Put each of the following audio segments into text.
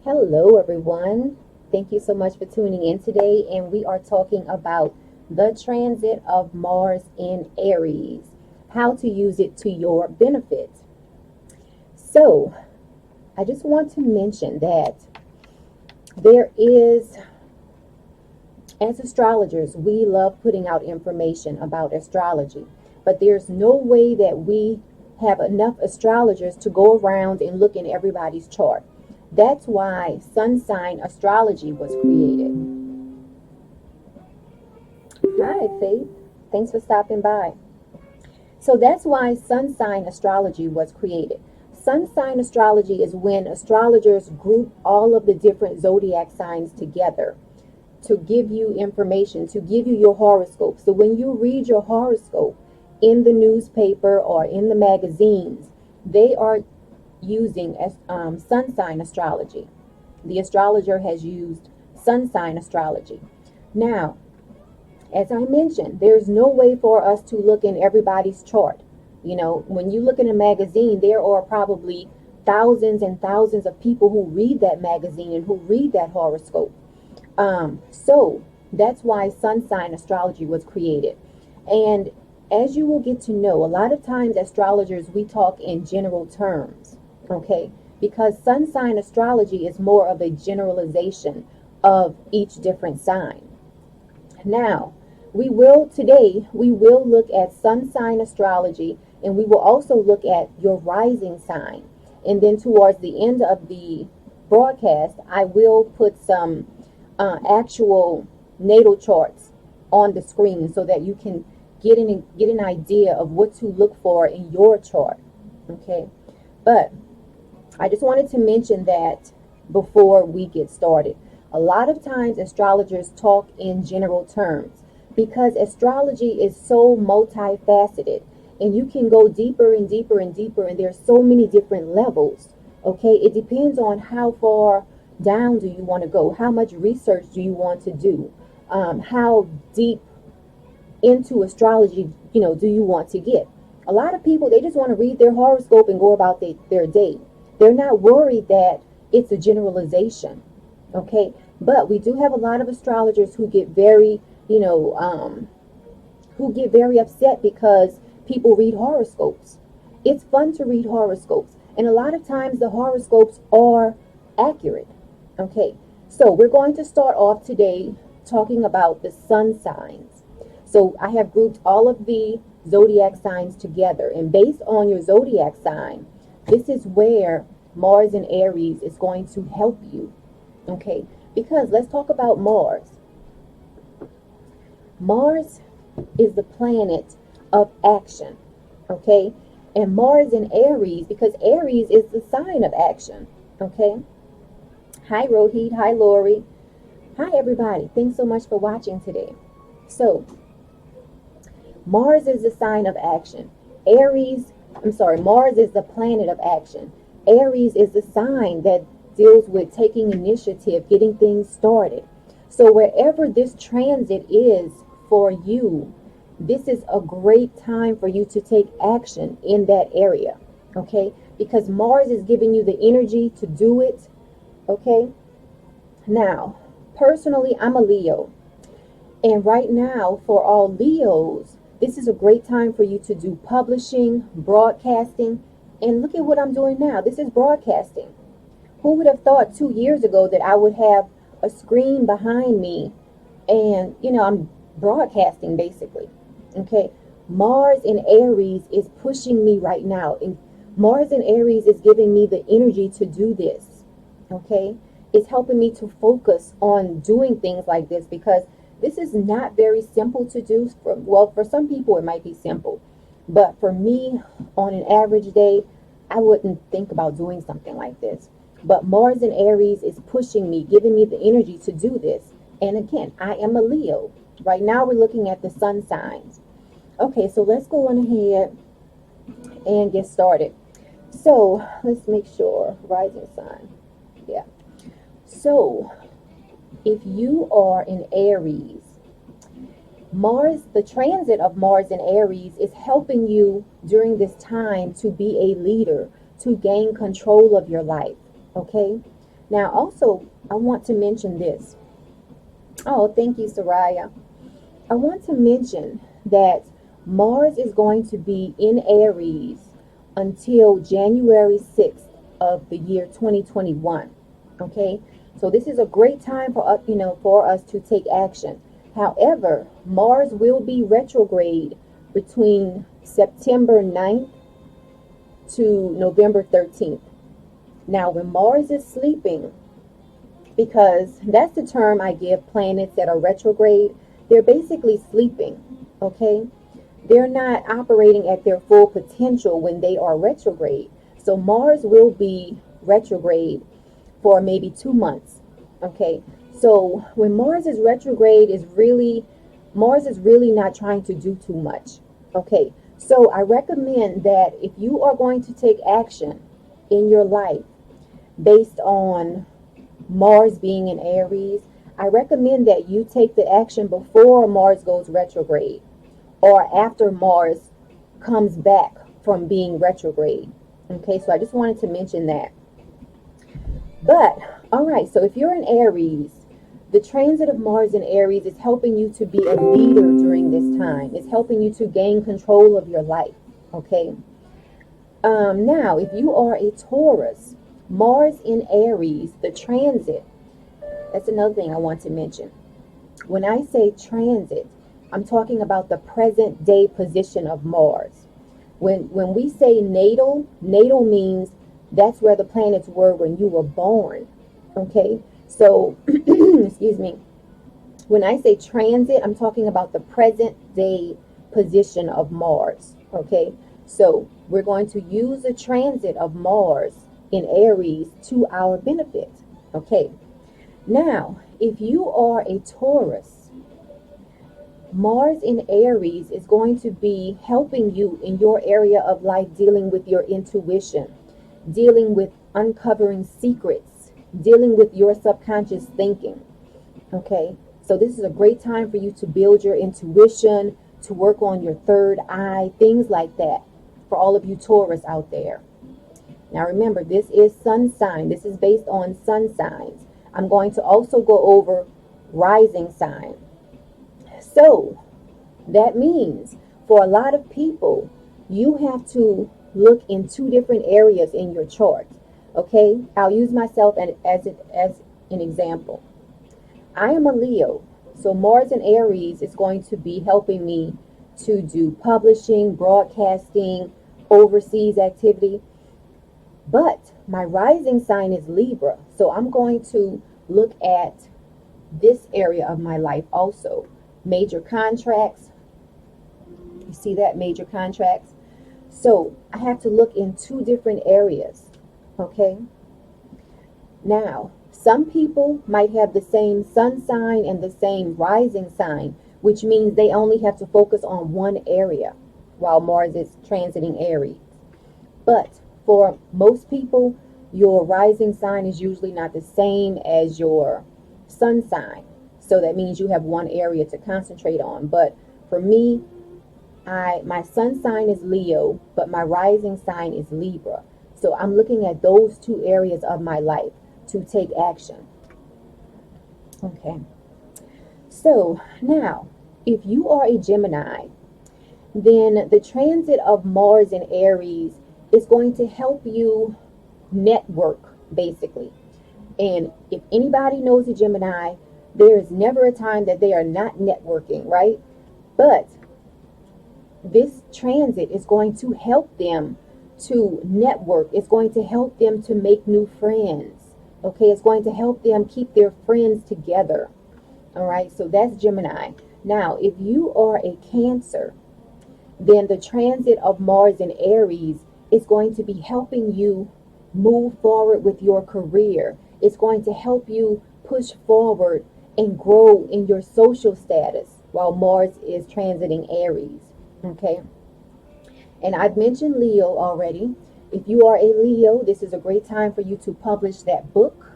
Hello, everyone. Thank you so much for tuning in today. And we are talking about the transit of Mars in Aries, how to use it to your benefit. So, I just want to mention that there is, as astrologers, we love putting out information about astrology, but there's no way that we have enough astrologers to go around and look in everybody's chart. That's why sun sign astrology was created. Hi, Faith. Thanks for stopping by. So that's why sun sign astrology was created. Sun sign astrology is when astrologers group all of the different zodiac signs together to give you information, to give you your horoscope. So when you read your horoscope in the newspaper or in the magazines, they are using sun sign astrology. The astrologer has used sun sign astrology. Now, as I mentioned, there's no way for us to look in everybody's chart. You know, when you look in a magazine, there are probably thousands and thousands of people who read that magazine and who read that horoscope. So that's why sun sign astrology was created. And as you will get to know, a lot of times astrologers, we talk in general terms, okay? Because sun sign astrology is more of a generalization of each different sign. Now, we will look at sun sign astrology, and we will also look at your rising sign. And then towards the end of the broadcast, I will put some actual natal charts on the screen so that you can get an idea of what to look for in your chart. Okay, but I just wanted to mention that before we get started. A lot of times astrologers talk in general terms because astrology is so multifaceted and you can go deeper and deeper and deeper, and there's so many different levels. Okay, it depends on how far down do you want to go, how much research do you want to do, how deep into astrology do you want to get. A lot of people, they just want to read their horoscope and go about their day. They're not worried that it's a generalization. Okay, but we do have a lot of astrologers who get very who get very upset because people read horoscopes. It's fun to read horoscopes, and a lot of times the horoscopes are accurate. Okay, so we're going to start off today talking about the sun signs. So I have grouped all of the zodiac signs together, and based on your zodiac sign, this is where Mars in Aries is going to help you. Okay, because let's talk about Mars. Mars is the planet of action. Okay, and Mars in Aries, because Aries is the sign of action. Okay, hi Rohit, hi Lori, hi everybody. Thanks so much for watching today. So Mars is the sign of action. Mars is the planet of action. Aries is the sign that deals with taking initiative, getting things started. So wherever this transit is for you, this is a great time for you to take action in that area. Okay? Because Mars is giving you the energy to do it. Okay? Now, personally, I'm a Leo. And right now, for all Leos, this is a great time for you to do publishing, broadcasting, and look at what I'm doing now. This is broadcasting. Who would have thought 2 years ago that I would have a screen behind me and, I'm broadcasting basically. Okay. Mars in Aries is pushing me right now. And Mars in Aries is giving me the energy to do this. Okay. It's helping me to focus on doing things like this because this is not very simple to do. For some people, it might be simple. But for me, on an average day, I wouldn't think about doing something like this. But Mars in Aries is pushing me, giving me the energy to do this. And again, I am a Leo. Right now, we're looking at the sun signs. Okay, so let's go on ahead and get started. So let's make sure, rising sign. Yeah. So if you are in Aries, the transit of Mars in Aries is helping you during this time to be a leader, to gain control of your life. Okay? Now, also, I want to mention this. Oh, thank you, Soraya. I want to mention that Mars is going to be in Aries until January 6th of the year 2021. Okay? So this is a great time for us, for us to take action. However, Mars will be retrograde between September 9th to November 13th. Now, when Mars is sleeping, because that's the term I give planets that are retrograde, they're basically sleeping, okay? They're not operating at their full potential when they are retrograde. So Mars will be retrograde for maybe 2 months, okay? So when Mars is retrograde, Mars is really not trying to do too much, okay? So I recommend that if you are going to take action in your life based on Mars being in Aries, I recommend that you take the action before Mars goes retrograde or after Mars comes back from being retrograde. Okay, so I just wanted to mention that. But, all right, so if you're in Aries, the transit of Mars in Aries is helping you to be a leader during this time. It's helping you to gain control of your life. Okay. Now, if you are a Taurus, Mars in Aries, the transit, that's another thing I want to mention. When I say transit, I'm talking about the present day position of Mars. When we say natal means that's where the planets were when you were born. Okay? So, excuse me. When I say transit, I'm talking about the present day position of Mars. Okay? So, we're going to use the transit of Mars in Aries to our benefit. Okay? Now, if you are a Taurus, Mars in Aries is going to be helping you in your area of life, dealing with your intuition, dealing with uncovering secrets, dealing with your subconscious thinking. Okay, so this is a great time for you to build your intuition, to work on your third eye, things like that, for all of you Taurus out there. Now remember, this is sun sign. This is based on sun signs. I'm going to also go over rising sign. So that means for a lot of people, you have to look in two different areas in your chart. Okay, I'll use myself as an example. I am a Leo, so Mars in Aries is going to be helping me to do publishing, broadcasting, overseas activity. But my rising sign is Libra, so I'm going to look at this area of my life also. Major contracts. You see that? Major contracts. So I have to look in two different areas. Okay. Now, some people might have the same sun sign and the same rising sign, which means they only have to focus on one area while Mars is transiting Aries. But for most people, your rising sign is usually not the same as your sun sign. So that means you have one area to concentrate on. But for me, my sun sign is Leo, but my rising sign is Libra. So I'm looking at those two areas of my life to take action. Okay. So now, if you are a Gemini, then the transit of Mars in Aries is going to help you network, basically. And if anybody knows a Gemini, there is never a time that they are not networking, right? But this transit is going to help them to network. It's going to help them to make new friends. Okay, it's going to help them keep their friends together. All right, so that's Gemini. Now, if you are a Cancer, then the transit of Mars in Aries is going to be helping you move forward with your career. It's going to help you push forward and grow in your social status while Mars is transiting Aries. Okay. And I've mentioned Leo already. If you are a Leo, this is a great time for you to publish that book.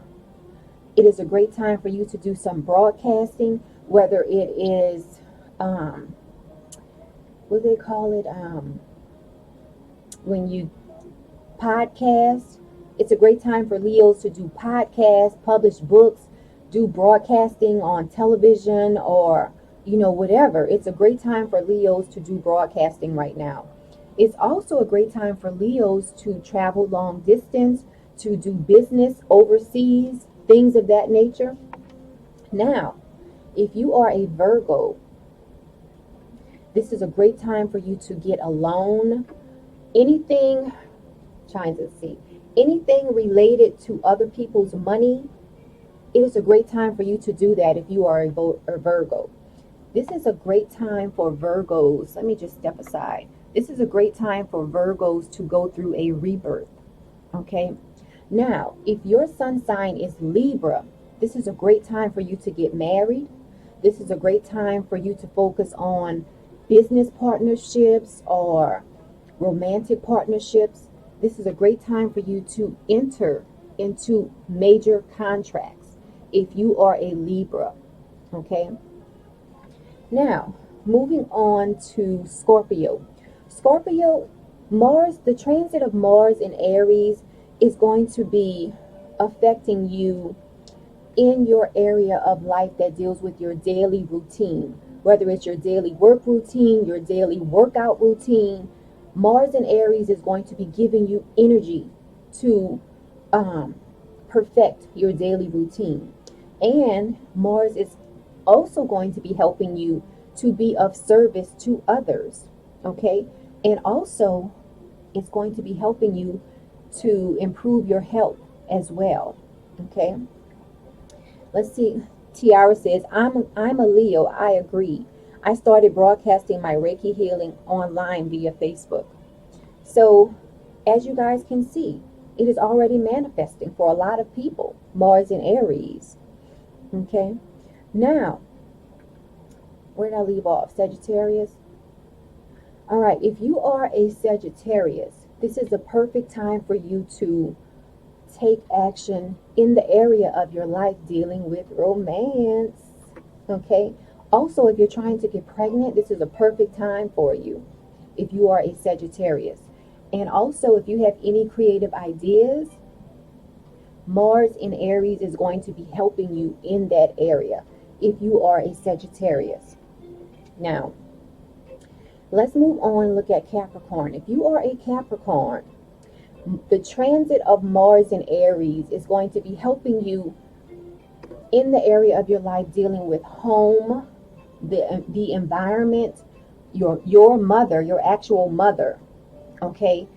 It is a great time for you to do some broadcasting, whether it is, what do they call it? When you podcast, It's a great time for Leos to do podcasts, publish books, do broadcasting on television, or, whatever. It's a great time for Leos to do broadcasting right now. It's also a great time for Leos to travel long distance, to do business overseas, things of that nature. Now, if you are a Virgo, this is a great time for you to get a loan. Anything, trying to see, anything related to other people's money, it is a great time for you to do that if you are a Virgo. This is a great time for Virgos. Let me just step aside. This is a great time for Virgos to go through a rebirth. Okay? Now, if your sun sign is Libra, this is a great time for you to get married. This is a great time for you to focus on business partnerships or romantic partnerships. This is a great time for you to enter into major contracts if you are a Libra. Okay? Now, moving on to Scorpio. Scorpio, Mars, the transit of Mars in Aries is going to be affecting you in your area of life that deals with your daily routine, whether it's your daily work routine, your daily workout routine. Mars in Aries is going to be giving you energy to perfect your daily routine. And Mars is also going to be helping you to be of service to others. Okay? And also, it's going to be helping you to improve your health as well. Okay? Let's see. Tiara says, I'm a Leo. I agree. I started broadcasting my Reiki healing online via Facebook. So, as you guys can see, it is already manifesting for a lot of people. Mars in Aries. Okay? Now, where did I leave off? Sagittarius? All right. If you are a Sagittarius, this is a perfect time for you to take action in the area of your life dealing with romance. Okay? Also, if you're trying to get pregnant, this is a perfect time for you if you are a Sagittarius. And also, if you have any creative ideas, Mars in Aries is going to be helping you in that area if you are a Sagittarius. Now, let's move on and look at Capricorn. If you are a Capricorn, the transit of Mars in Aries is going to be helping you in the area of your life dealing with home, the environment, your mother, your actual mother. Okay?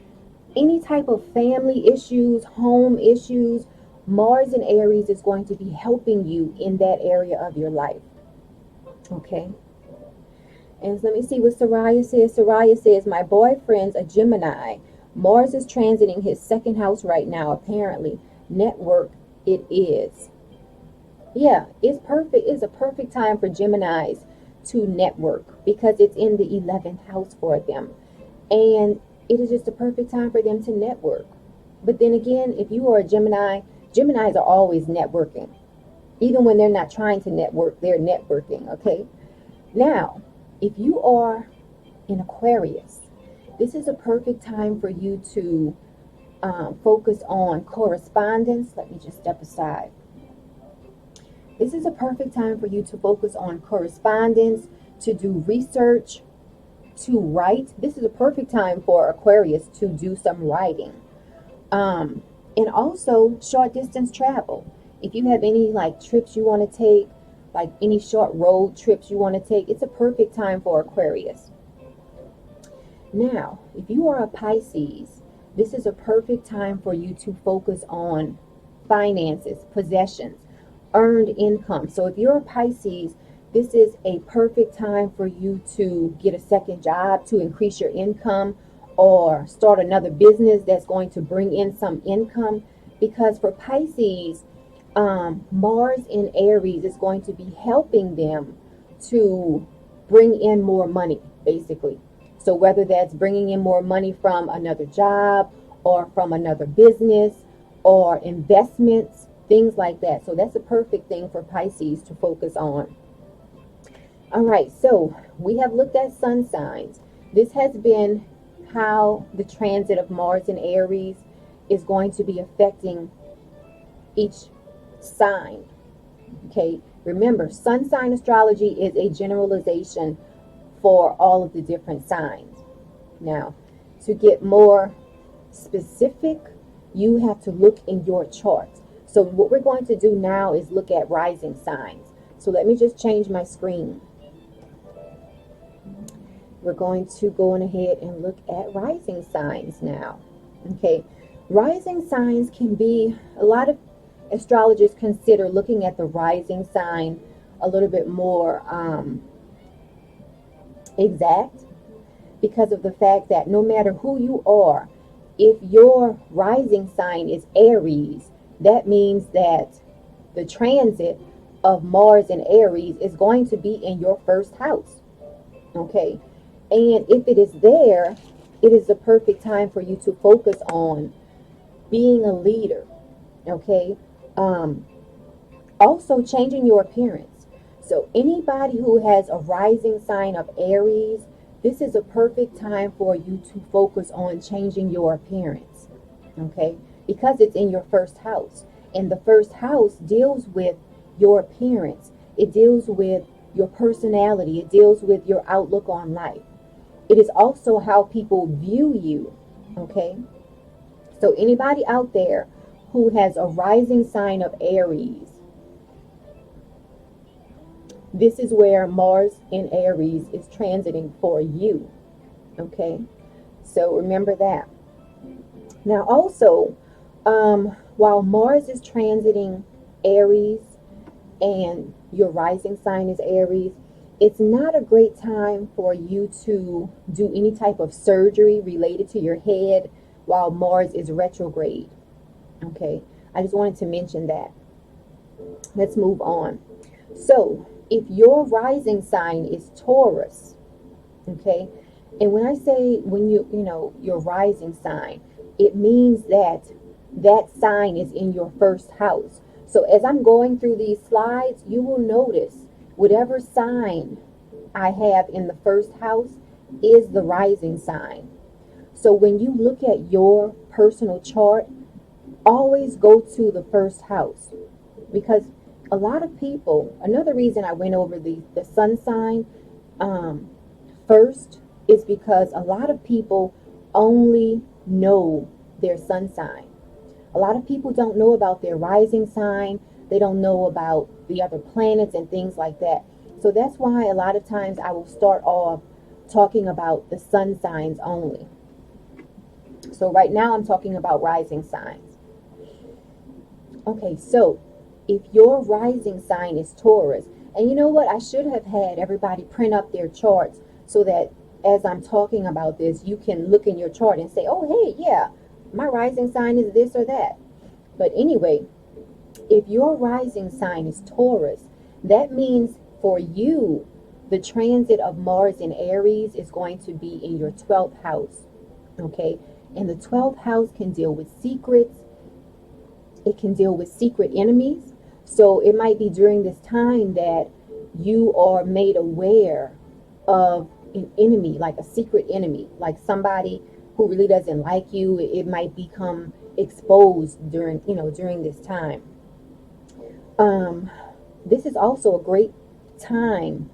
Any type of family issues, home issues, Mars in Aries is going to be helping you in that area of your life. Okay? And let me see what Soraya says. Soraya says, my boyfriend's a Gemini. Mars is transiting his second house right now, apparently. Network, it is. Yeah, it's perfect. It's a perfect time for Geminis to network because it's in the 11th house for them. And it is just a perfect time for them to network. But then again, if you are a Gemini, Geminis are always networking. Even when they're not trying to network, they're networking, okay? Now, if you are an Aquarius, this is a perfect time for you to focus on correspondence. Let me just step aside. This is a perfect time for you to focus on correspondence, to do research, to write. This is a perfect time for Aquarius to do some writing. And also short distance travel. If you have any like trips you want to take, like any short road trips you want to take, it's a perfect time for Aquarius. Now, if you are a Pisces, this is a perfect time for you to focus on finances, possessions, earned income. So if you're a Pisces, this is a perfect time for you to get a second job to increase your income or start another business that's going to bring in some income. Because for Pisces, Mars in Aries is going to be helping them to bring in more money, basically. So whether that's bringing in more money from another job or from another business or investments, things like that. So that's a perfect thing for Pisces to focus on. All right, so we have looked at sun signs. This has been how the transit of Mars in Aries is going to be affecting each sign. Okay, remember, sun sign astrology is a generalization for all of the different signs. Now, to get more specific, you have to look in your chart. So what we're going to do now is look at rising signs. So let me just change my screen. We're going to go on ahead and look at rising signs now. Okay, rising signs can be, a lot of astrologers consider looking at the rising sign a little bit more exact, because of the fact that no matter who you are, if your rising sign is Aries, that means that the transit of Mars in Aries is going to be in your first house. Okay, and if it is there, it is the perfect time for you to focus on being a leader. Okay, also changing your appearance. So anybody who has a rising sign of Aries, this is a perfect time for you to focus on changing your appearance. Okay, because it's in your first house, and the first house deals with your appearance. It deals with your personality. It deals with your outlook on life. It is also how people view you. Okay, so anybody out there who has a rising sign of Aries, this is where Mars in Aries is transiting for you. Okay, so remember that. Now also, while Mars is transiting Aries and your rising sign is Aries, it's not a great time for you to do any type of surgery related to your head while Mars is retrograde. Okay, I just wanted to mention that. Let's move on. So, if your rising sign is Taurus, okay, and when I say when you know your rising sign, it means that that sign is in your first house. So as I'm going through these slides, you will notice whatever sign I have in the first house is the rising sign. So when you look at your personal chart, always go to the first house, because a lot of people, another reason I went over the sun sign first is because a lot of people only know their sun sign. A lot of people don't know about their rising sign. They don't know about the other planets and things like that. So that's why a lot of times I will start off talking about the sun signs only. So right now I'm talking about rising signs. Okay, so if your rising sign is Taurus, and you know what, I should have had everybody print up their charts so that as I'm talking about this, you can look in your chart and say, oh, hey, yeah, my rising sign is this or that. But anyway, if your rising sign is Taurus, that means for you, the transit of Mars in Aries is going to be in your 12th house. Okay, and the 12th house can deal with secrets. It can deal with secret enemies. So it might be during this time that you are made aware of an enemy, like a secret enemy, like somebody who really doesn't like you. It might become exposed during this time. This is also a great time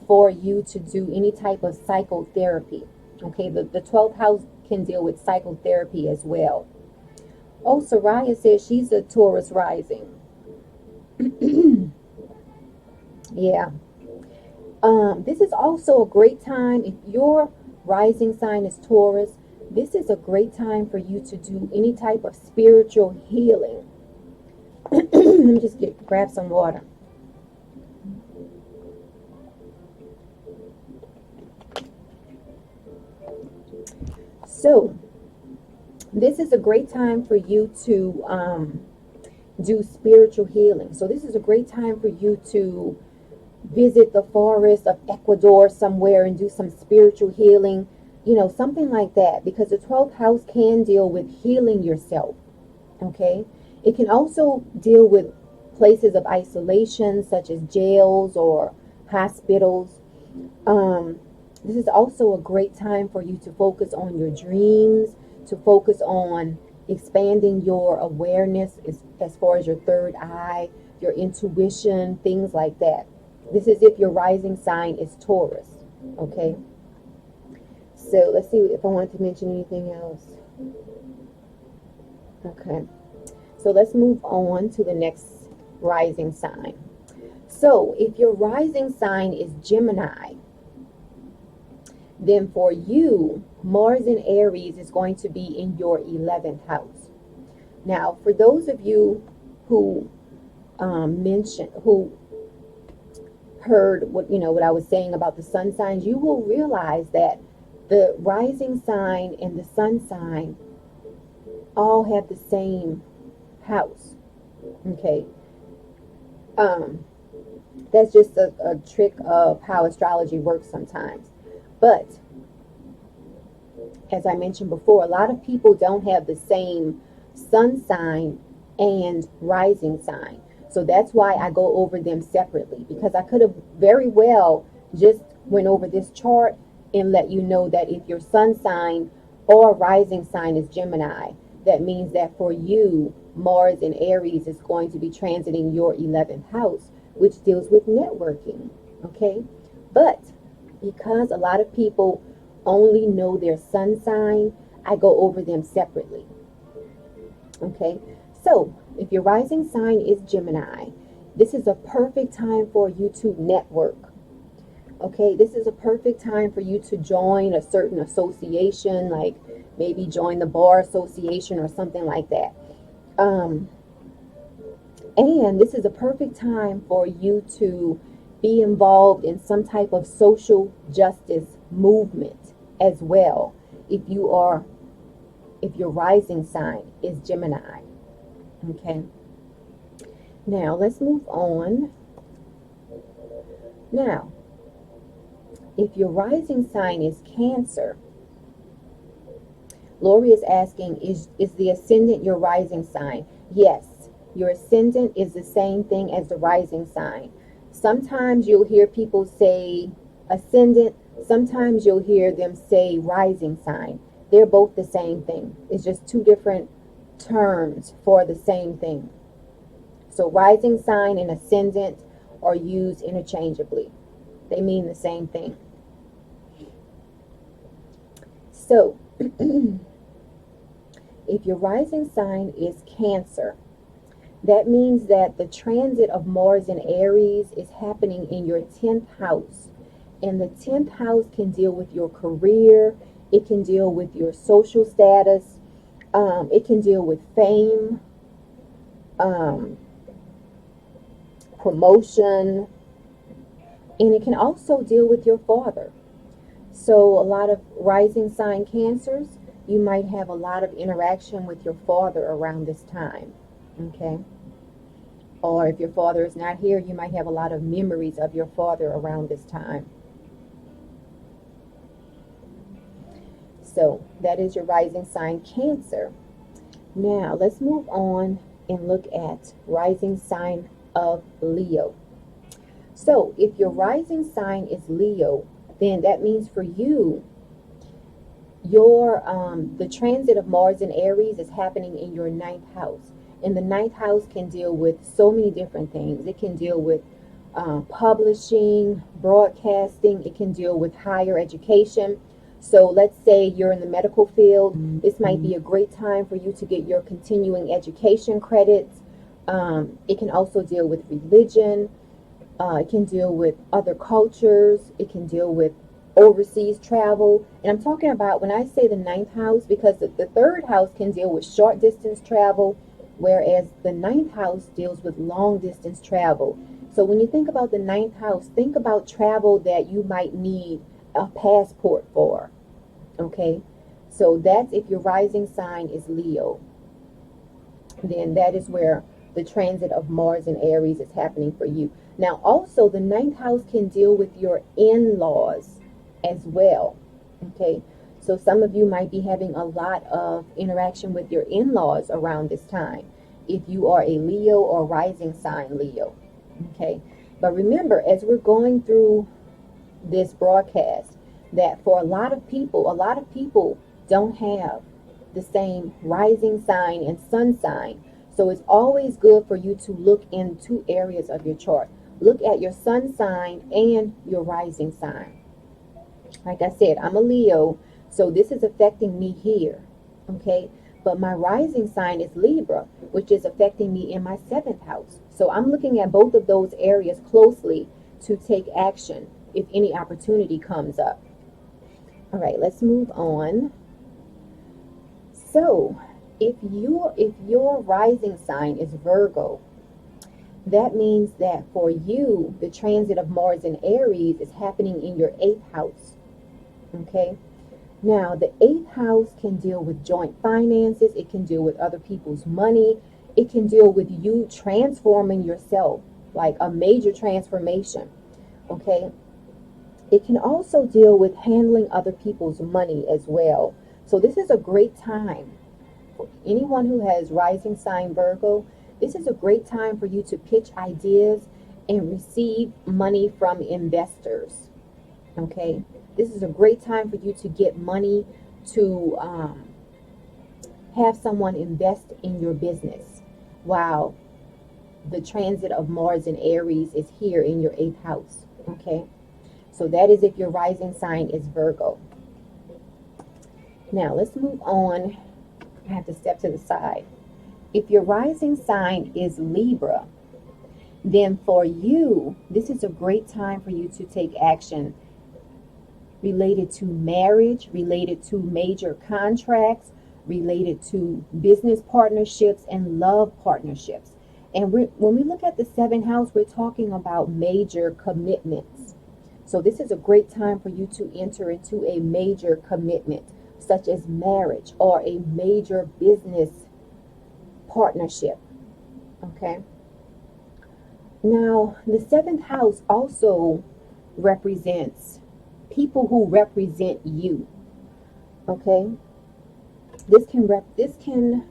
for you to do any type of psychotherapy. Okay, the 12th house can deal with psychotherapy as well. Oh, Soraya says she's a Taurus rising. Yeah. This is also a great time, if your rising sign is Taurus, this is a great time for you to do any type of spiritual healing. Let me just grab some water. So, this is a great time for you to do spiritual healing. So this is a great time for you to visit the forest of Ecuador somewhere and do some spiritual healing, something like that, because the 12th house can deal with healing yourself. Okay, it can also deal with places of isolation such as jails or hospitals. This is also a great time for you to focus on your dreams, to focus on expanding your awareness as far as your third eye, your intuition, things like that. This is if your rising sign is Taurus. Okay. So let's see if I wanted to mention anything else. Okay. So let's move on to the next rising sign. So if your rising sign is Gemini, then for you, Mars in Aries is going to be in your 11th house. Now, for those of you who who heard what I was saying about the sun signs, you will realize that the rising sign and the sun sign all have the same house. Okay. That's just a trick of how astrology works sometimes. But as I mentioned before, a lot of people don't have the same sun sign and rising sign. So that's why I go over them separately, because I could have very well just went over this chart and let you know that if your sun sign or rising sign is Gemini, that means that for you, Mars in Aries is going to be transiting your 11th house, which deals with networking. Okay. But because a lot of people only know their sun sign, I go over them separately. Okay. So if your rising sign is Gemini, this is a perfect time for you to network. Okay, this is a perfect time for you to join a certain association, like maybe join the bar association or something like that. And this is a perfect time for you to be involved in some type of social justice movement as well, if your rising sign is Gemini. Okay. Now let's move on. Now, if your rising sign is Cancer, Lori is asking, is the ascendant your rising sign? Yes, your ascendant is the same thing as the rising sign. Sometimes you'll hear people say ascendant, sometimes you'll hear them say rising sign. They're both the same thing. It's just two different terms for the same thing. So rising sign and ascendant are used interchangeably. They mean the same thing. So, if your rising sign is Cancer, that means that the transit of Mars in Aries is happening in your 10th house. And the 10th house can deal with your career. It can deal with your social status. It can deal with fame, promotion, and it can also deal with your father. So a lot of rising sign Cancers, you might have a lot of interaction with your father around this time. Okay. Or if your father is not here, you might have a lot of memories of your father around this time. So that is your rising sign Cancer. Now let's move on and look at rising sign of Leo. So if your rising sign is Leo, then that means for you, the transit of Mars in Aries is happening in your 9th house. And the 9th house can deal with so many different things. It can deal with publishing, broadcasting. It can deal with higher education. So let's say you're in the medical field. This might be a great time for you to get your continuing education credits. It can also deal with religion. It can deal with other cultures. It can deal with overseas travel. And I'm talking about when I say the 9th house, because the 3rd house can deal with short distance travel, whereas the 9th house deals with long distance travel. So when you think about the 9th house, think about travel that you might need a passport for. Okay, so that's if your rising sign is Leo. Then that is where the transit of Mars in Aries is happening for you. Now also the 9th house can deal with your in-laws as well. Okay, so some of you might be having a lot of interaction with your in-laws around this time, if you are a Leo or rising sign Leo. Okay, but remember, as we're going through this broadcast, that for a lot of people don't have the same rising sign and sun sign. So it's always good for you to look in two areas of your chart. Look at your sun sign and your rising sign. Like I said, I'm a Leo, so this is affecting me here, okay? But my rising sign is Libra, which is affecting me in my 7th house. So I'm looking at both of those areas closely to take action if any opportunity comes up. All right, let's move on. So if your rising sign is Virgo, that means that for you, the transit of Mars in Aries is happening in your 8th house. Okay, now the 8th house can deal with joint finances. It can deal with other people's money. It can deal with you transforming yourself, like a major transformation. Okay, it can also deal with handling other people's money as well. So this is a great time for anyone who has rising sign Virgo. This is a great time for you to pitch ideas and receive money from investors. Okay, this is a great time for you to get money to have someone invest in your business. Wow, the transit of Mars in Aries is here in your 8th house. Okay, so that is if your rising sign is Virgo. Now let's move on. I have to step to the side. If your rising sign is Libra, then for you, this is a great time for you to take action related to marriage, related to major contracts, related to business partnerships and love partnerships. And when we look at the 7th house, we're talking about major commitments. So this is a great time for you to enter into a major commitment, such as marriage or a major business partnership. Okay. Now, the 7th house also represents people who represent you. Okay, this can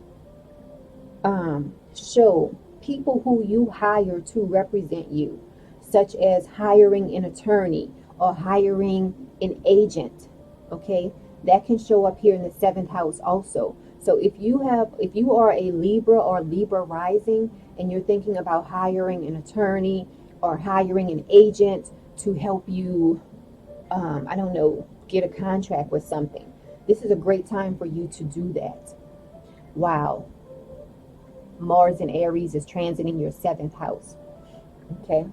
show people who you hire to represent you, such as hiring an attorney or hiring an agent. Okay, that can show up here in the 7th house also. So if you are a Libra or Libra rising and you're thinking about hiring an attorney or hiring an agent to help you I don't know, get a contract with something, this is a great time for you to do that. Wow. Mars in Aries is transiting your 7th house. Okay.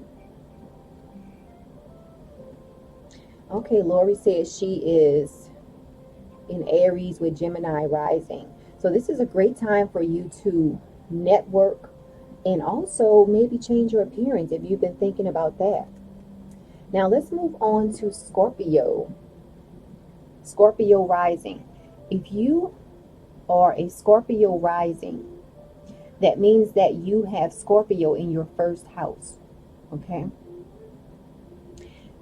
Okay, Lori says she is in Aries with Gemini rising. So this is a great time for you to network and also maybe change your appearance if you've been thinking about that. Now let's move on to Scorpio. Scorpio rising. If you are a Scorpio rising, that means that you have Scorpio in your 1st house. Okay.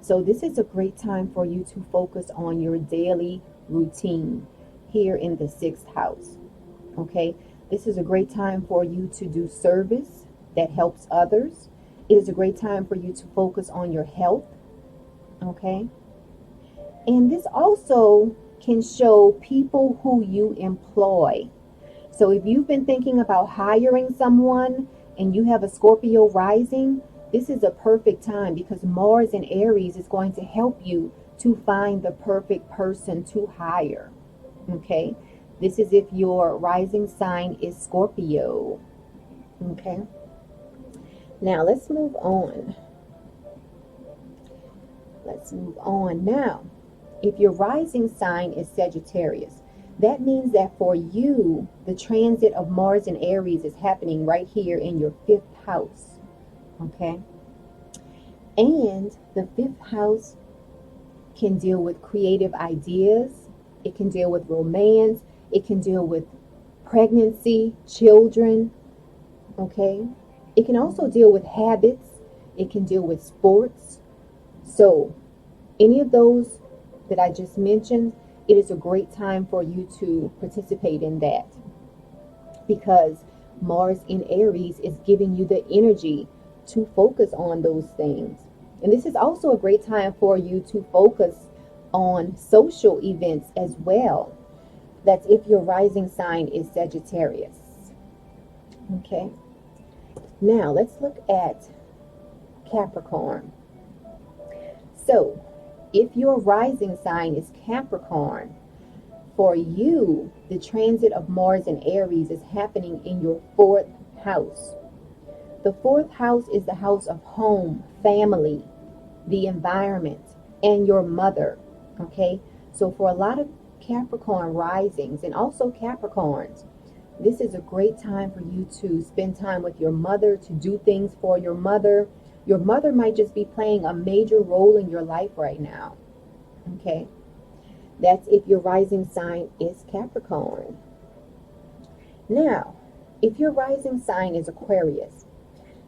So this is a great time for you to focus on your daily routine here in the 6th house. Okay. This is a great time for you to do service that helps others. It is a great time for you to focus on your health. Okay. And this also can show people who you employ. So if you've been thinking about hiring someone and you have a Scorpio rising, this is a perfect time because Mars in Aries is going to help you to find the perfect person to hire. Okay. This is if your rising sign is Scorpio. Okay. Now let's move on. Let's move on now. If your rising sign is Sagittarius, that means that for you, the transit of Mars in Aries is happening right here in your 5th house. Okay? And the 5th house can deal with creative ideas. It can deal with romance. It can deal with pregnancy, children. Okay? It can also deal with habits. It can deal with sports. So, any of those that I just mentioned, it is a great time for you to participate in that because Mars in Aries is giving you the energy to focus on those things. And this is also a great time for you to focus on social events as well. That's if your rising sign is Sagittarius. Okay. Now let's look at Capricorn. So if your rising sign is Capricorn, for you, the transit of Mars and Aries is happening in your fourth house. The fourth house is the house of home, family, the environment, and your mother. Okay? So for a lot of Capricorn risings and also Capricorns, this is a great time for you to spend time with your mother, to do things for your mother. Your mother might just be playing a major role in your life right now. Okay? That's if your rising sign is Capricorn. Now, if your rising sign is Aquarius,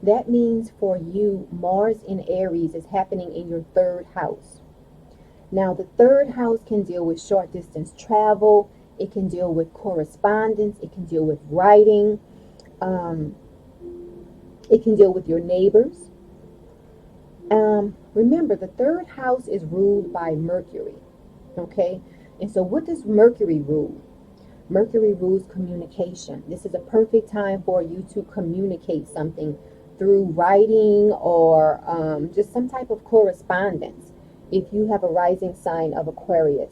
that means for you, Mars in Aries is happening in your third house. Now, the third house can deal with short distance travel. It can deal with correspondence. It can deal with writing. It can deal with your neighbors. Remember, the third house is ruled by Mercury. Okay? And so what does Mercury rule? Mercury rules communication. This is a perfect time for you to communicate something through writing or just some type of correspondence if you have a rising sign of Aquarius.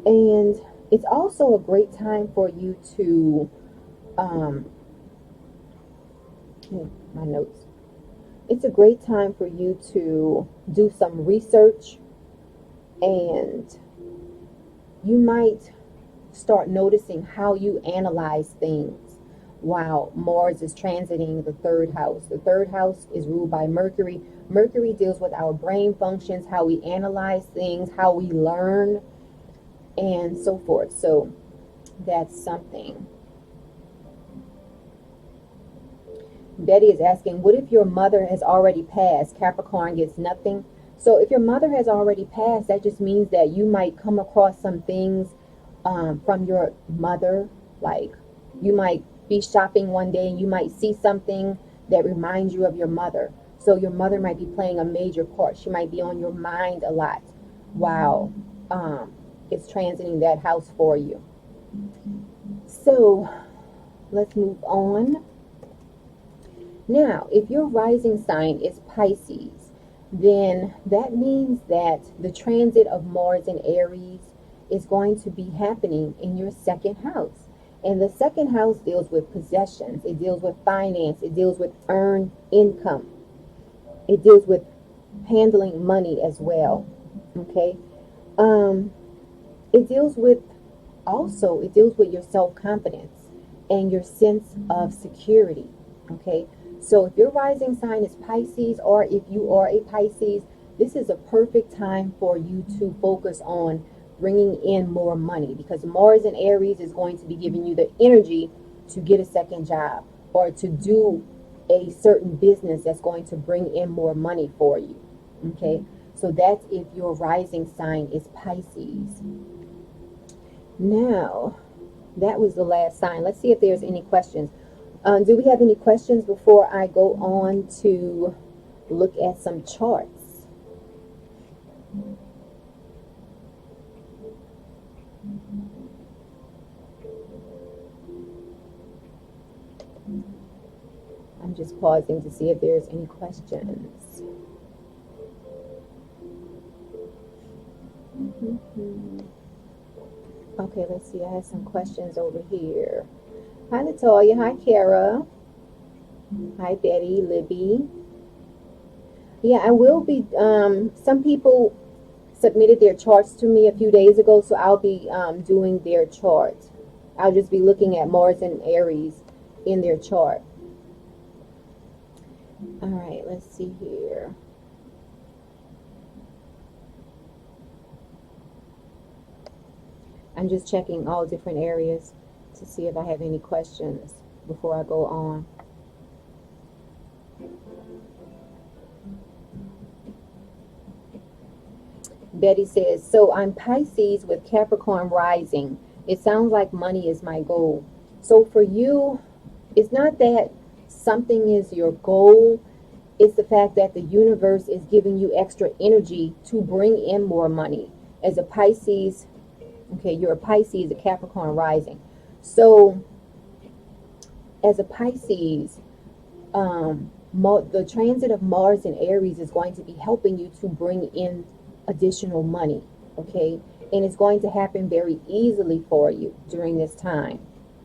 And it's also a great time for you to, my notes. It's a great time for you to do some research, and you might start noticing how you analyze things while Mars is transiting the third house. The third house is ruled by Mercury. Mercury deals with our brain functions, how we analyze things, how we learn, and so forth. So that's something. Betty is asking, what if your mother has already passed? Capricorn gets nothing. So if your mother has already passed, that just means that you might come across some things from your mother. Like you might be shopping one day and you might see something that reminds you of your mother. So your mother might be playing a major part. She might be on your mind a lot while it's transiting that house for you. So let's move on. Now, if your rising sign is Pisces, then that means that the transit of Mars and Aries is going to be happening in your second house. And the second house deals with possessions. It deals with finance. It deals with earned income. It deals with handling money as well. Okay? It deals with your self-confidence and your sense of security. Okay? So if your rising sign is Pisces, or if you are a Pisces, this is a perfect time for you to focus on bringing in more money, because Mars in Aries is going to be giving you the energy to get a second job or to do a certain business that's going to bring in more money for you. Okay, so that's if your rising sign is Pisces. Now, that was the last sign. Let's see if there's any questions. Do we have any questions before I go on to look at some charts? I'm just pausing to see if there's any questions. Okay, let's see. I have some questions over here. Hi, Natalia. Hi, Kara. Hi, Betty, Libby. Yeah, I will be, some people submitted their charts to me a few days ago, so I'll be doing their chart. I'll just be looking at Mars and Aries in their chart. All right, let's see here. I'm just checking all different areas to see if I have any questions before I go on. Betty says, so I'm Pisces with Capricorn rising. It sounds like money is my goal. So for you, it's not that something is your goal. It's the fact that the universe is giving you extra energy to bring in more money. As a Pisces, Okay, you're a Pisces, a Capricorn rising. So as a Pisces, the transit of Mars and Aries is going to be helping you to bring in additional money, okay? And it's going to happen very easily for you during this time.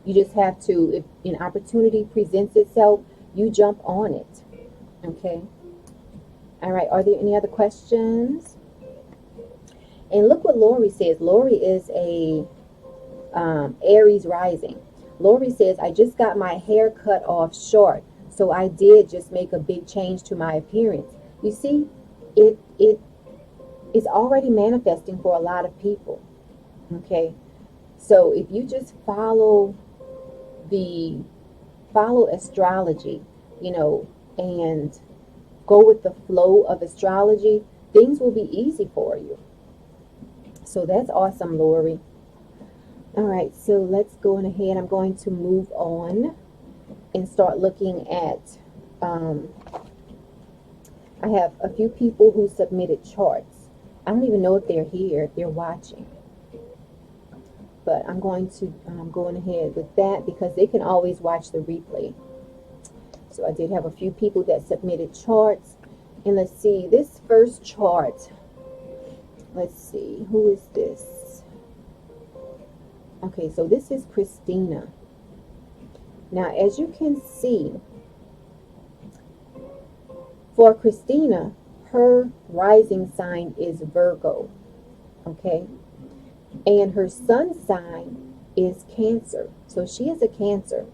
You just have to, if an opportunity presents itself, you jump on it, okay? All right, are there any other questions? And look what Lori says. Lori is a Aries rising. Lori says, I just got my hair cut off short, so I did just make a big change to my appearance. You see, it is already manifesting for a lot of people. Okay, so if you just follow astrology, and go with the flow of astrology, things will be easy for you. So that's awesome, Lori. All right, so let's go on ahead. I'm going to move on and start looking at, I have a few people who submitted charts. I don't even know if they're here, if they're watching. But I'm going to go on ahead with that because they can always watch the replay. So I did have a few people that submitted charts. And let's see, this first chart, let's see, who is this? Okay, so this is Christina. Now, as you can see, for Christina, her rising sign is Virgo, okay? And her sun sign is Cancer. So she is a Cancer.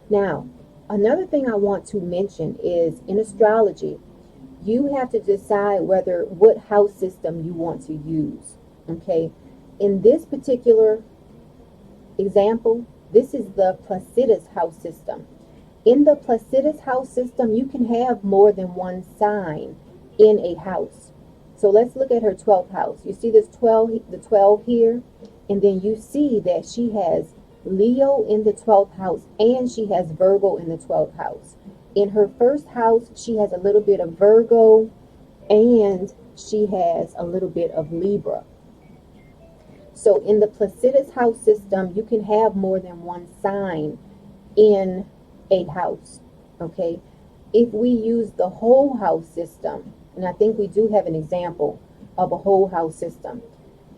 Now, another thing I want to mention is in astrology, you have to decide what house system you want to use, okay? In this particular example, this is the Placidus house system. In the Placidus house system, you can have more than one sign in a house. So let's look at her 12th house. You see this 12 here? And then you see that she has Leo in the 12th house and she has Virgo in the 12th house. In her first house, she has a little bit of Virgo and she has a little bit of Libra. So in the Placidus house system, you can have more than one sign in a house, okay? If we use the whole house system, and I think we do have an example of a whole house system.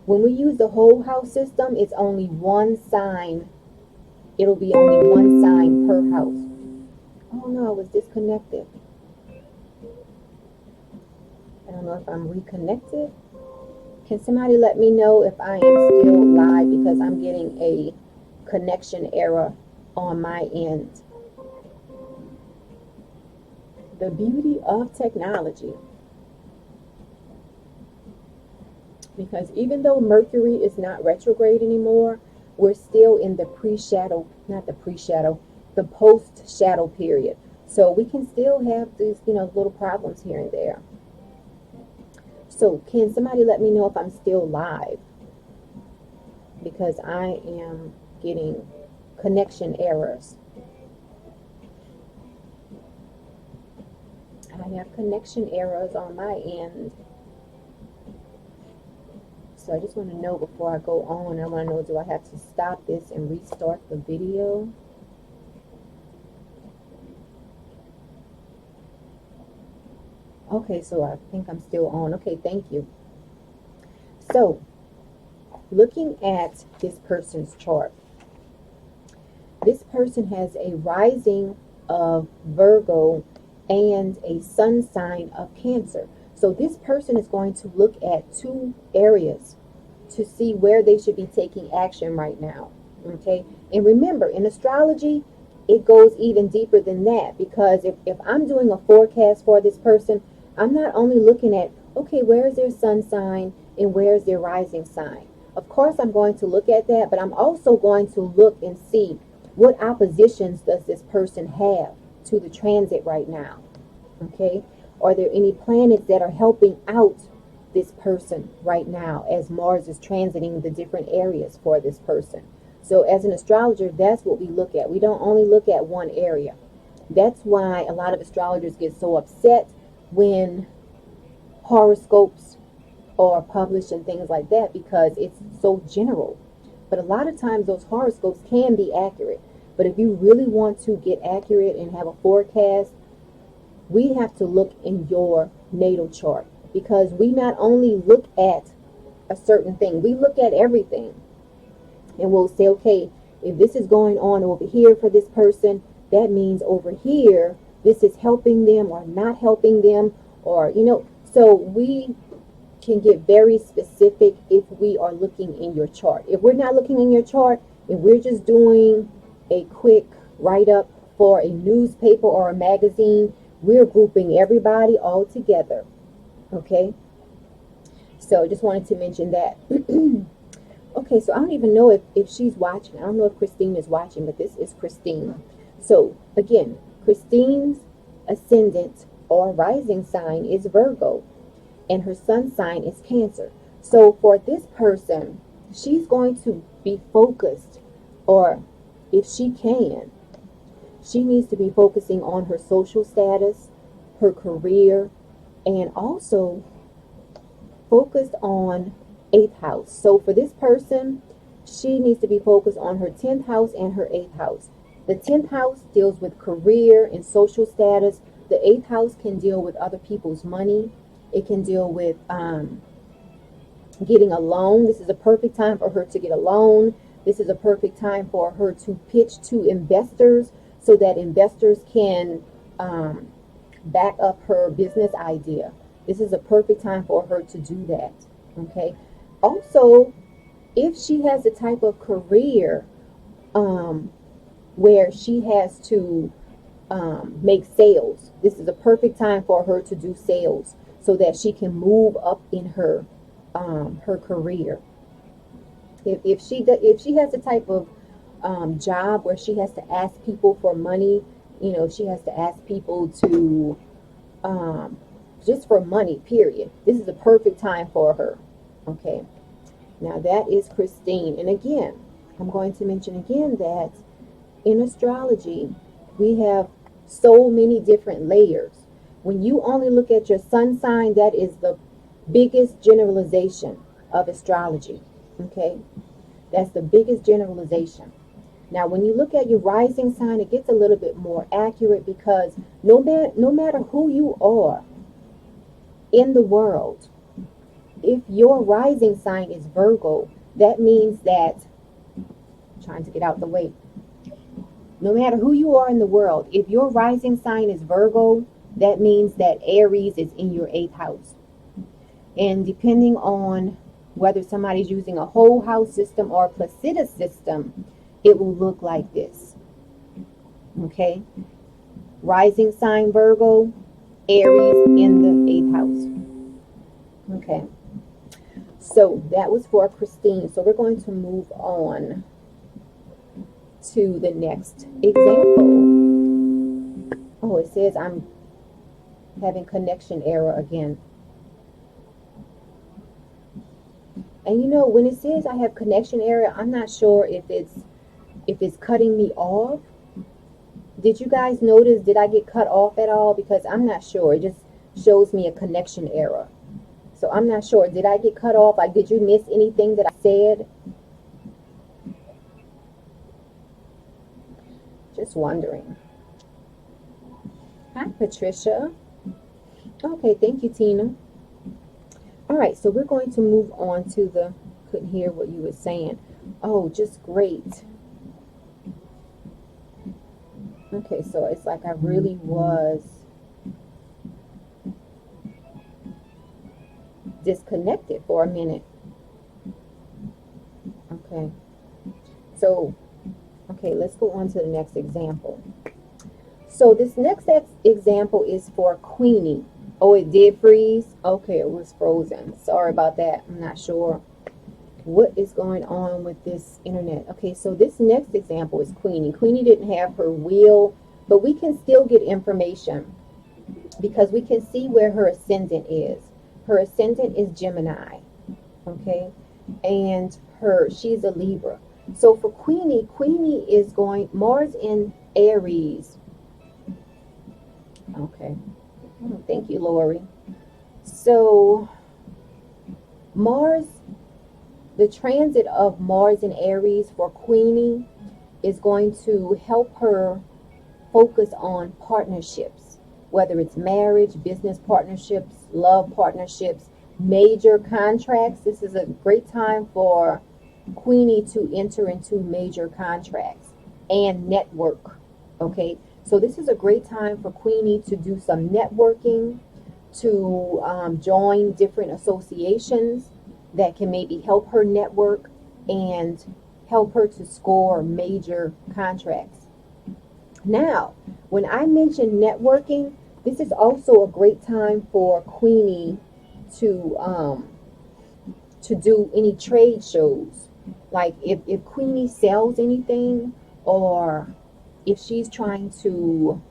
When we use the whole house system, it's only one sign. It'll be only one sign per house. Oh no, I was disconnected. I don't know if I'm reconnected. Can somebody let me know if I am still live because I'm getting a connection error on my end. The beauty of technology. Because even though Mercury is not retrograde anymore, we're still in the the post-shadow period. So we can still have these, little problems here and there. So can somebody let me know if I'm still live? Because I am getting connection errors. I have connection errors on my end. So I just want to know before I go on, I want to know, do I have to stop this and restart the video? Okay, so I think I'm still on. Okay, thank you. So, looking at this person's chart, this person has a rising of Virgo and a sun sign of Cancer. So this person is going to look at two areas to see where they should be taking action right now. Okay? And remember, in astrology, it goes even deeper than that, because if I'm doing a forecast for this person, I'm not only looking at, okay, where is their sun sign and where is their rising sign. Of course, I'm going to look at that, but I'm also going to look and see what oppositions does this person have to the transit right now. Okay? Are there any planets that are helping out this person right now as Mars is transiting the different areas for this person? So as an astrologer, that's what we look at. We don't only look at one area. That's why a lot of astrologers get so upset when horoscopes are published and things like that, because it's so general. But a lot of times those horoscopes can be accurate. But if you really want to get accurate and have a forecast, we have to look in your natal chart, because we not only look at a certain thing, we look at everything. And we'll say, okay, if this is going on over here for this person, that means over here, this is helping them or not helping them, or, so we can get very specific if we are looking in your chart. If we're not looking in your chart, if we're just doing a quick write-up for a newspaper or a magazine, we're grouping everybody all together. Okay? So just wanted to mention that. Okay, so I don't even know if she's watching. I don't know if Christine is watching, but this is Christine. So again, Christine's ascendant or rising sign is Virgo, and her sun sign is Cancer. So for this person, she's going to be focused, or if she can, she needs to be focusing on her social status, her career, and also focused on 8th house. So for this person, she needs to be focused on her 10th house and her 8th house. The 10th house deals with career and social status. The 8th house can deal with other people's money. It can deal with getting a loan. This is a perfect time for her to get a loan. This is a perfect time for her to pitch to investors so that investors can back up her business idea. This is a perfect time for her to do that. Okay. Also, if she has a type of career where she has to make sales, this is a perfect time for her to do sales so that she can move up in her career. If she has a type of job where she has to ask people for money, she has to ask people to just for money, period. This is a perfect time for her. Okay. Now that is Christine. And again, I'm going to mention again that in astrology, we have so many different layers. When you only look at your sun sign, that is the biggest generalization of astrology. Okay. That's the biggest generalization. Now, when you look at your rising sign, it gets a little bit more accurate, because no matter who you are in the world, if your rising sign is Virgo, that means that, I'm trying to get out the way, no matter who you are in the world, if your rising sign is Virgo, that means that Aries is in your 8th house. And depending on whether somebody's using a whole house system or a Placidus system, it will look like this. Okay? Rising sign Virgo, Aries in the 8th house. Okay. So that was for Christine. So we're going to move on to the next example. Oh, it says I'm having connection error again. And when it says I have connection error, I'm not sure if it's cutting me off. Did you guys notice, did I get cut off at all? Because I'm not sure. It just shows me a connection error. So I'm not sure. Did I get cut off? Like, did you miss anything that I said? Just wondering. Hi, Patricia. Okay, thank you, Tina. All right, so we're going to move on to the, couldn't hear what you were saying. Oh, just great. Okay, so it's like I really was disconnected for a minute. Okay. So, okay, let's go on to the next example. So this next example is for Queenie. Oh, it did freeze? Okay, it was frozen. Sorry about that. I'm not sure what is going on with this internet. Okay, so this next example is Queenie. Queenie didn't have her wheel, but we can still get information because we can see where her ascendant is. Her ascendant is Gemini, okay? And she's a Libra. So for Queenie, Queenie is going, Mars in Aries. Okay. Oh, thank you, Lori. So Mars The transit of Mars in Aries for Queenie is going to help her focus on partnerships, whether it's marriage, business partnerships, love partnerships, major contracts. This is a great time for Queenie to enter into major contracts and network. Okay, so this is a great time for Queenie to do some networking, to join different associations that can maybe help her network and help her to score major contracts. Now, when I mention networking, this is also a great time for Queenie to do any trade shows. Like if Queenie sells anything, or if she's trying to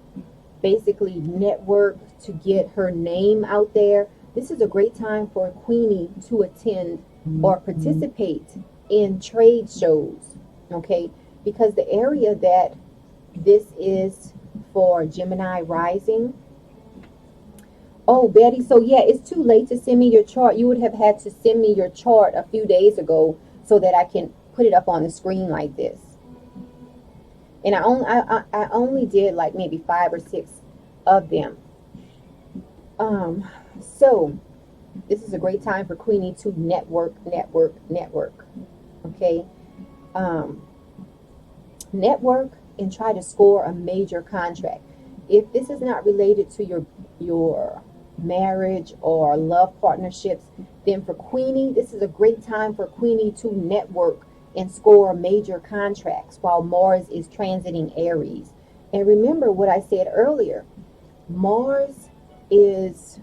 basically network to get her name out there, this is a great time for Queenie to attend or participate in trade shows. Okay, because the area that this is for Gemini rising. Oh, Betty, so yeah, it's too late to send me your chart. You would have had to send me your chart a few days ago so that I can put it up on the screen like this. And I only did like maybe 5 or 6 of them. So this is a great time for Queenie to network. Okay, network and try to score a major contract. If this is not related to your marriage or love partnerships, then for Queenie, this is a great time for Queenie to network and score major contracts while Mars is transiting Aries. And remember what I said earlier, Mars is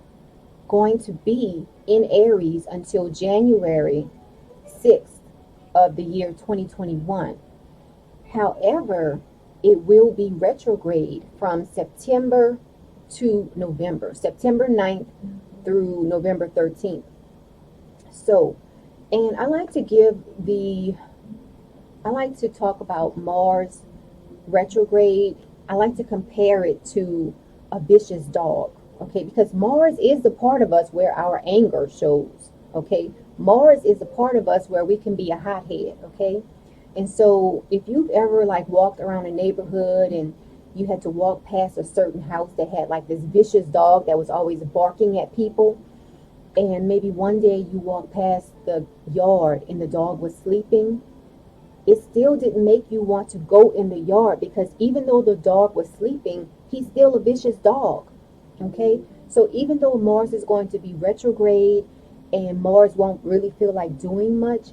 going to be in Aries until January 6th of the year 2021. However, it will be retrograde from September to November, September 9th through November 13th. So, and I like to talk about Mars retrograde. I like to compare it to a vicious dog, okay? Because Mars is the part of us where our anger shows, okay? Mars is a part of us where we can be a hothead, okay? And so if you've ever like walked around a neighborhood and you had to walk past a certain house that had like this vicious dog that was always barking at people, and maybe one day you walked past the yard and the dog was sleeping, it still didn't make you want to go in the yard, because even though the dog was sleeping, he's still a vicious dog. Okay, so even though Mars is going to be retrograde and Mars won't really feel like doing much,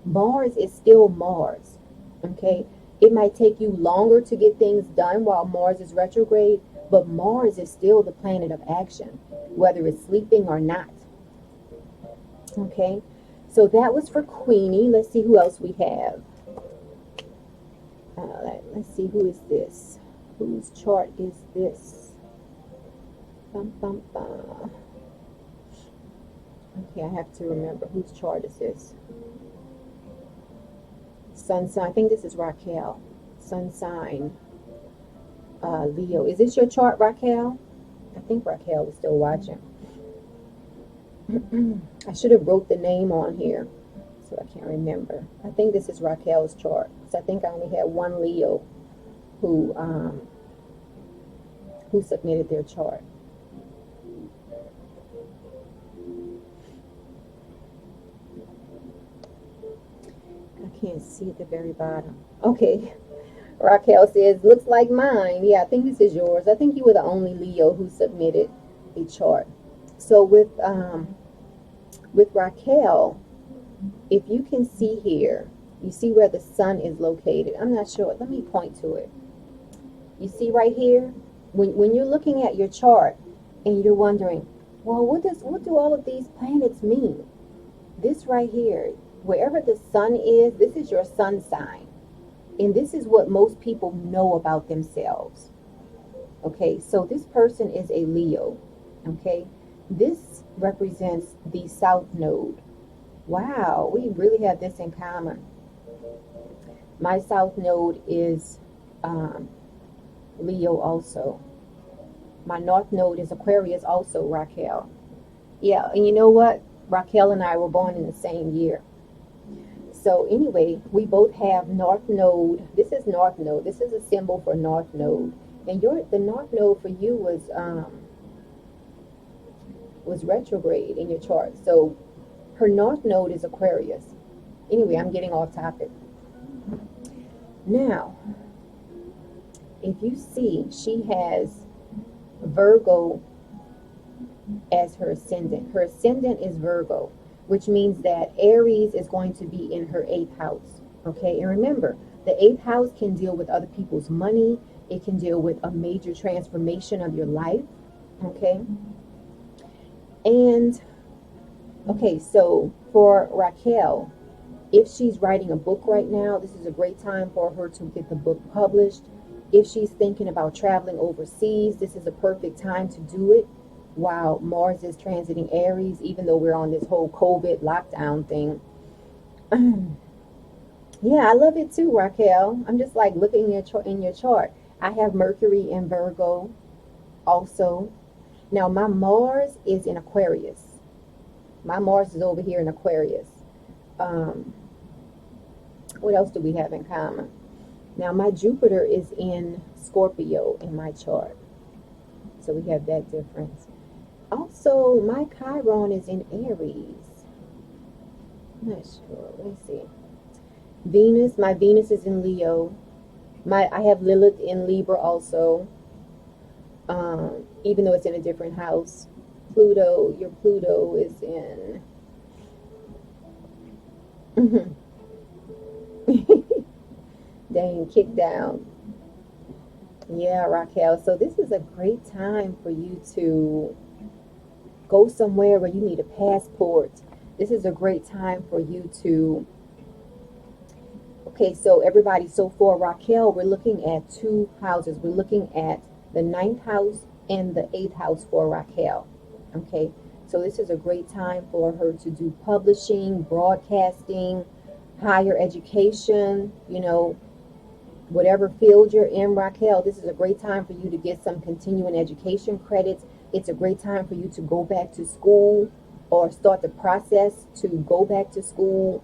Mars is still Mars. Okay, it might take you longer to get things done while Mars is retrograde, but Mars is still the planet of action, whether it's sleeping or not. Okay, so that was for Queenie. Let's see who else we have. Let's see, who is this? Whose chart is this? Bum, bum, bum. Okay, I have to remember whose chart is this. Sun sign. I think this is Raquel. Sun sign. Leo. Is this your chart, Raquel? I think Raquel is still watching. I should have wrote the name on here, so I can't remember. I think this is Raquel's chart, because I think I only had one Leo who submitted their chart. I can't see at the very bottom. Okay. Raquel says, looks like mine. Yeah, I think this is yours. I think you were the only Leo who submitted a chart. So with Raquel, if you can see here, you see where the sun is located. I'm not sure. Let me point to it. You see right here, when you're looking at your chart and you're wondering, well, what do all of these planets mean? This right here, wherever the sun is, this is your sun sign. And this is what most people know about themselves. Okay, so this person is a Leo. Okay, this represents the South Node. Wow, we really have this in common. My South Node is Leo also. My North Node is Aquarius also, Raquel. Yeah, and you know what? Raquel and I were born in the same year. So anyway, we both have North Node. This is North Node. This is a symbol for North Node. And the North Node for you was retrograde in your chart. So her North Node is Aquarius. Anyway, I'm getting off topic. Now, if you see, she has Virgo as her ascendant. Her ascendant is Virgo, which means that Aries is going to be in her 8th house. Okay, and remember, the 8th house can deal with other people's money. It can deal with a major transformation of your life. Okay, and okay, so for Raquel, if she's writing a book right now, this is a great time for her to get the book published. If she's thinking about traveling overseas, this is a perfect time to do it while Mars is transiting Aries, even though we're on this whole COVID lockdown thing. Yeah, I love it too, Raquel. I'm just like looking in your chart. I have Mercury in Virgo also. Now, my Mars is in Aquarius. My Mars is over here in Aquarius. What else do we have in common? Now, my Jupiter is in Scorpio in my chart. So we have that difference. Also, my Chiron is in Aries. I'm not sure. Let me see. Venus, my Venus is in Leo. I have Lilith in Libra also. Even though it's in a different house. Pluto, your Pluto is in... Dang, kick down. Yeah, Raquel. So this is a great time for you to go somewhere where you need a passport. This is a great time for you to... Okay, so everybody, so for Raquel, we're looking at 2 houses. We're looking at the 9th house and the 8th house for Raquel. Okay, so this is a great time for her to do publishing, broadcasting, higher education, you know, whatever field you're in, Raquel. This is a great time for you to get some continuing education credits. It's a great time for you to go back to school or start the process to go back to school.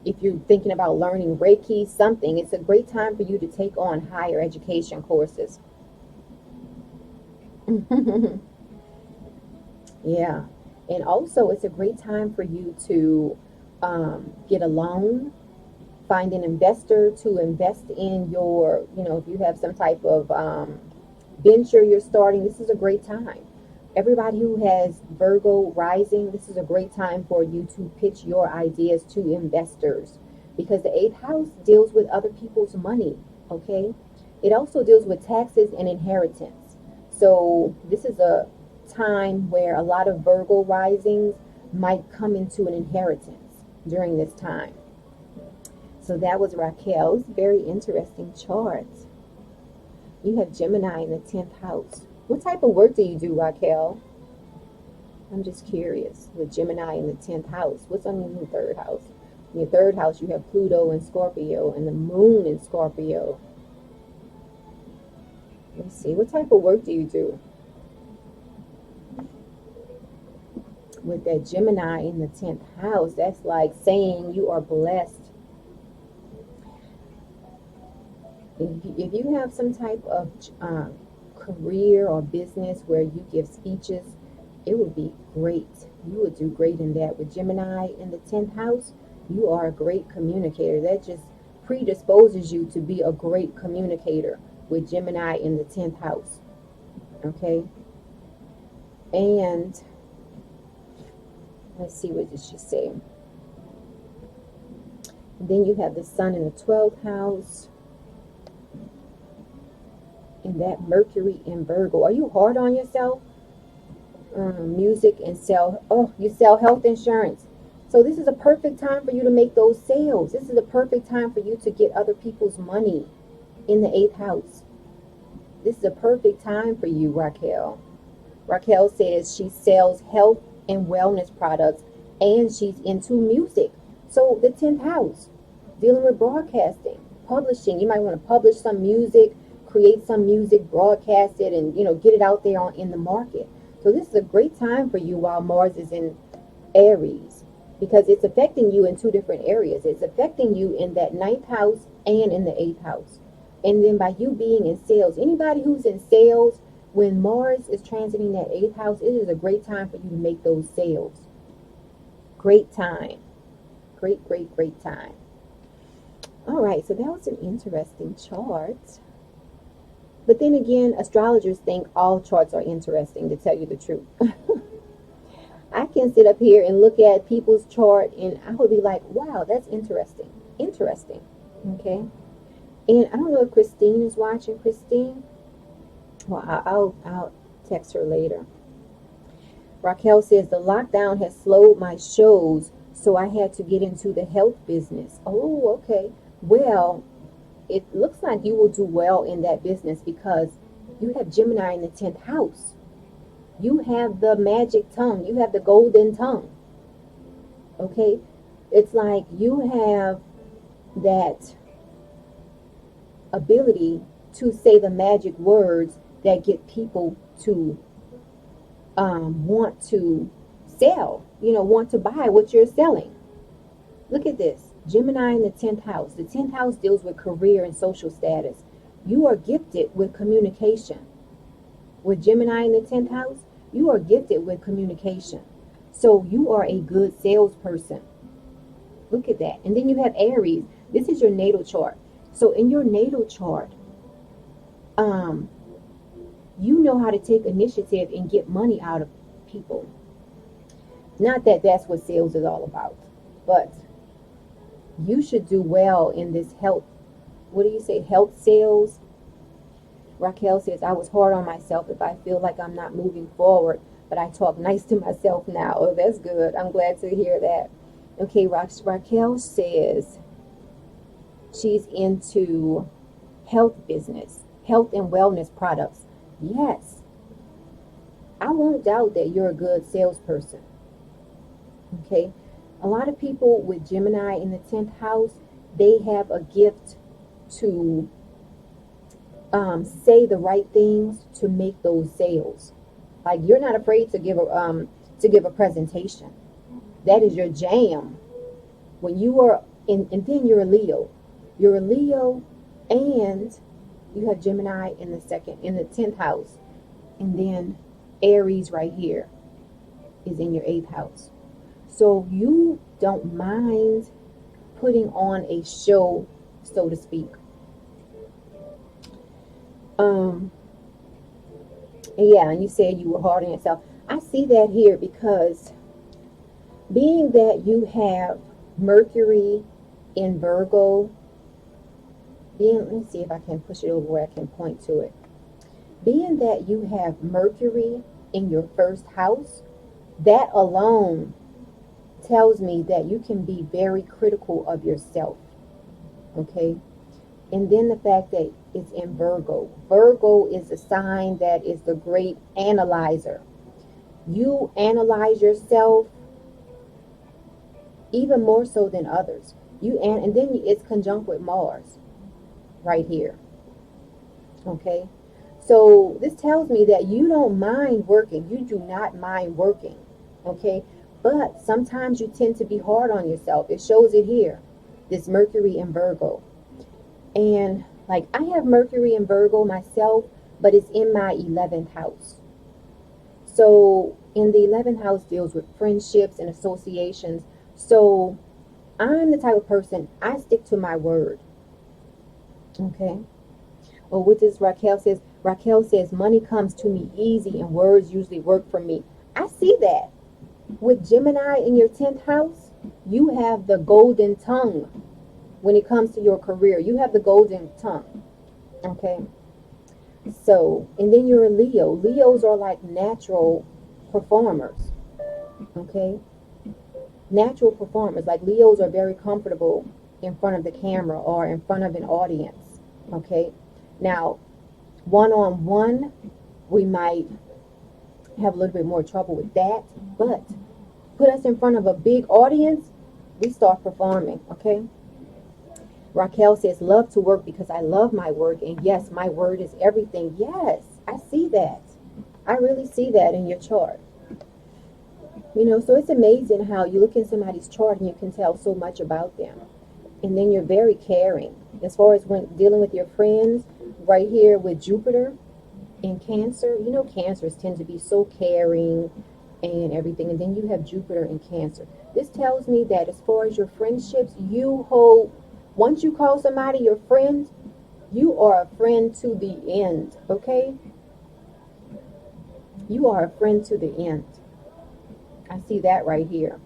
If you're thinking about learning Reiki, something, it's a great time for you to take on higher education courses. Yeah. And also, it's a great time for you to get a loan, find an investor to invest in your, you know, if you have some type of venture you're starting, this is a great time. Everybody who has Virgo rising, this is a great time for you to pitch your ideas to investors, because the 8th house deals with other people's money, okay? It also deals with taxes and inheritance. So this is a time where a lot of Virgo risings might come into an inheritance during this time. So that was Raquel's very interesting chart. You have Gemini in the 10th house. What type of work do you do, Raquel? I'm just curious. With Gemini in the 10th house, what's on your 3rd house? In your 3rd house, you have Pluto in Scorpio and the moon in Scorpio. Let's see. What type of work do you do? With that Gemini in the 10th house, that's like saying you are blessed. If you have some type of career or business where you give speeches, it would be great. You would do great in that. With Gemini in the 10th house, you are a great communicator. That just predisposes you to be a great communicator with Gemini in the 10th house. Okay? And let's see, what did she say? And then you have the Sun in the 12th house. And that Mercury in Virgo. Are you hard on yourself? Music and you sell health insurance. So this is a perfect time for you to make those sales. This is a perfect time for you to get other people's money in the 8th house. This is a perfect time for you, Raquel. Raquel says she sells health and wellness products, and she's into music. So the 10th house, dealing with broadcasting, publishing. You might want to publish some music, create some music, broadcast it, and get it out there in the market. So this is a great time for you while Mars is in Aries, because it's affecting you in two different areas. It's affecting you in that ninth house and in the eighth house. And then by you being in sales, anybody who's in sales, when Mars is transiting that eighth house, it is a great time for you to make those sales. Great time. Great, great, great time. All right, so that was an interesting chart. But then again, astrologers think all charts are interesting, to tell you the truth. I can sit up here and look at people's chart and I would be like, wow, that's interesting. Interesting. Okay. And I don't know if Christine is watching. Christine? Well, I'll text her later. Raquel says, the lockdown has slowed my shows, so I had to get into the health business. Oh, okay. Well, it looks like you will do well in that business because you have Gemini in the 10th house. You have the magic tongue. You have the golden tongue. Okay? It's like you have that ability to say the magic words that get people to want to sell, want to buy what you're selling. Look at this. Gemini in the 10th house. The 10th house deals with career and social status. You are gifted with communication. With Gemini in the 10th house, you are gifted with communication. So you are a good salesperson. Look at that. And then you have Aries. This is your natal chart. So in your natal chart, you know how to take initiative and get money out of people. Not that that's what sales is all about, but you should do well in this health. What do you say? Health sales. Raquel says, I was hard on myself if I feel like I'm not moving forward, but I talk nice to myself now. Oh, that's good. I'm glad to hear that. Okay, Raquel says she's into health business, health and wellness products. Yes. I won't doubt that you're a good salesperson. Okay. A lot of people with Gemini in the 10th house, they have a gift to say the right things to make those sales. Like you're not afraid to give a presentation. That is your jam. When you are in, and then you're a Leo. You're a Leo, and you have Gemini in the 10th house, and then Aries right here is in your 8th house. So you don't mind putting on a show, so to speak. Yeah, and you said you were hard on yourself. I see that here because being that you have Mercury in Virgo, let me see if I can push it over where I can point to it. Being that you have Mercury in your first house, that alone tells me that you can be very critical of yourself. Okay? And then the fact that it's in Virgo. Virgo is a sign that is the great analyzer. You analyze yourself even more so than others. And then it's conjunct with Mars right here. Okay? So this tells me that you don't mind working. You do not mind working. Okay? But sometimes you tend to be hard on yourself. It shows it here. This Mercury in Virgo. And like I have Mercury in Virgo myself, but it's in my 11th house. So in the 11th house deals with friendships and associations. So I'm the type of person, I stick to my word. Okay. Well, what this Raquel says? Raquel says, money comes to me easy and words usually work for me. I see that. With Gemini in your 10th house, you have the golden tongue. When it comes to your career, you have the golden tongue. Okay. So, and then you're a Leo. Leos are like natural performers. Okay. Natural performers. Like Leos are very comfortable in front of the camera or in front of an audience. Okay. Now, one-on-one, we might have a little bit more trouble with that. But put us in front of a big audience, we start performing. Okay. Raquel says, love to work because I love my work. And yes, my word is everything. Yes, I see that. I really see that in your chart. You know, so it's amazing how you look in somebody's chart and you can tell so much about them. And then you're very caring. As far as when dealing with your friends, right here with Jupiter in Cancer, you know, Cancers tend to be so caring and everything. And then you have Jupiter in Cancer. This tells me that as far as your friendships, you hold, once you call somebody your friend, you are a friend to the end, okay? You are a friend to the end. I see that right here.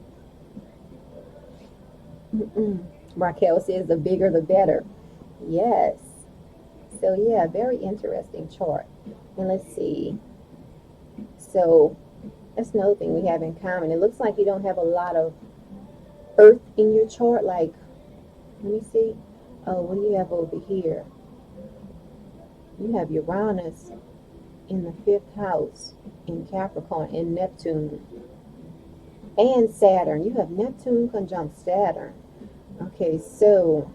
Raquel says the bigger the better. Yes. So yeah, very interesting chart. And let's see. So that's another thing we have in common. It looks like you don't have a lot of earth in your chart. Like, let me see. Oh, what do you have over here? You have Uranus in the 5th house in Capricorn and Neptune and Saturn. You have Neptune conjunct Saturn. Okay, so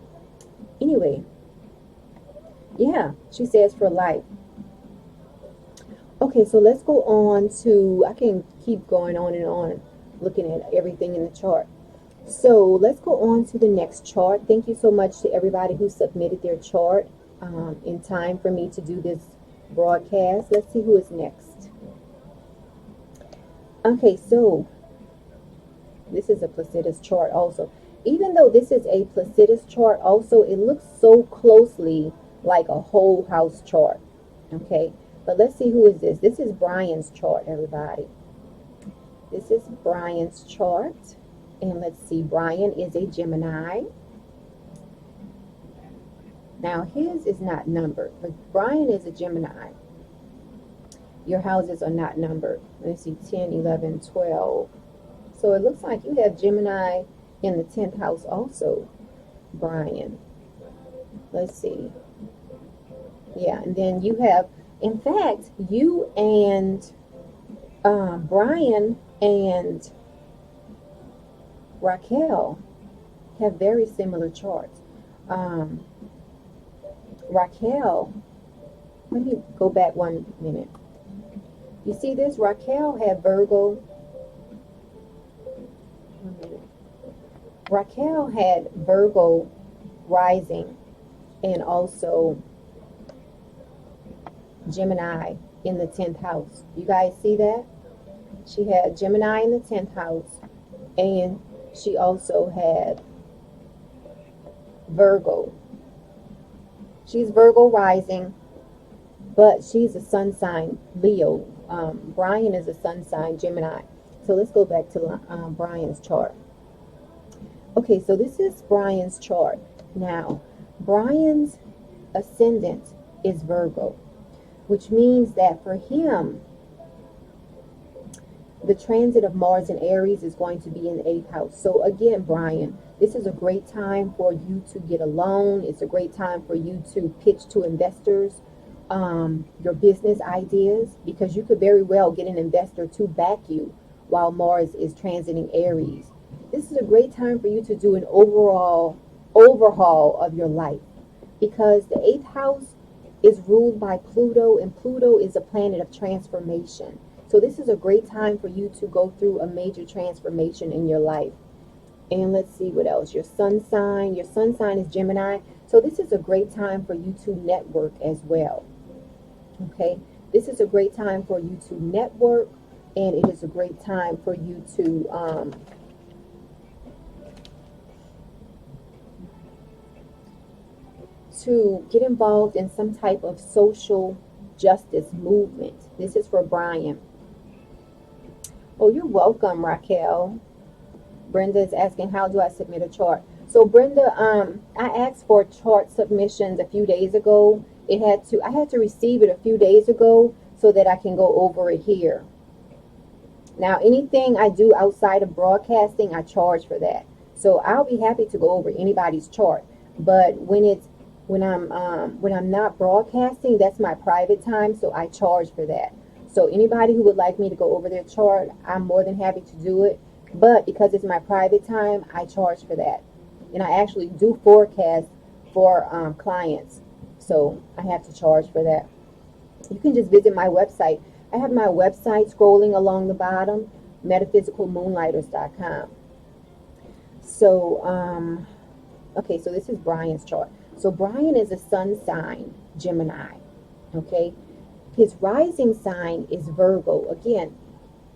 anyway, yeah, she says for life. Okay, so let's go on to, I can keep going on and on looking at everything in the chart. So let's go on to the next chart. Thank you so much to everybody who submitted their chart in time for me to do this broadcast. Let's see who is next. Okay, so this is a Placidus chart also. Even though this is a Placidus chart also, it looks so closely like a whole house chart. Okay, but let's see who is this. This is Brian's chart, everybody. This is Brian's chart. And let's see, Brian is a Gemini. Now, his is not numbered, but Brian is a Gemini. Your houses are not numbered. Let's see, 10, 11, 12. So it looks like you have Gemini in the 10th house also, Brian. Let's see. Yeah, and then you have, in fact, you and Brian and Raquel have very similar charts. Raquel, let me go back 1 minute. You see this? Raquel had Virgo. 1 minute. Raquel had Virgo rising and also Gemini in the 10th house. You guys see that? She had Gemini in the 10th house and she also had Virgo. She's Virgo rising, but she's a sun sign Leo. Brian is a sun sign Gemini. So let's go back to Brian's chart. Okay, so this is Brian's chart. Now, Brian's ascendant is Virgo, which means that for him, the transit of Mars and Aries is going to be in the 8th house. So again, Brian, this is a great time for you to get a loan. It's a great time for you to pitch to investors your business ideas, because you could very well get an investor to back you while Mars is transiting Aries. This is a great time for you to do an overall overhaul of your life, because the 8th house is ruled by Pluto, and Pluto is a planet of transformation. So this is a great time for you to go through a major transformation in your life. And let's see what else. Your sun sign is Gemini. So this is a great time for you to network as well. Okay, this is a great time for you to network, and it is a great time for you to get involved in some type of social justice movement. This is for Brian. Oh, you're welcome, Raquel. Brenda is asking, how do I submit a chart? So Brenda, I asked for chart submissions a few days ago. I had to receive it a few days ago so that I can go over it here. Now, anything I do outside of broadcasting, I charge for that. So I'll be happy to go over anybody's chart. But when I'm not broadcasting, that's my private time, so I charge for that. So anybody who would like me to go over their chart, I'm more than happy to do it. But because it's my private time, I charge for that. And I actually do forecast for clients. So I have to charge for that. You can just visit my website. I have my website scrolling along the bottom. metaphysicalmoonlighters.com. So, okay, so this is Brian's chart. So Brian is a sun sign, Gemini. Okay, his rising sign is Virgo. Again,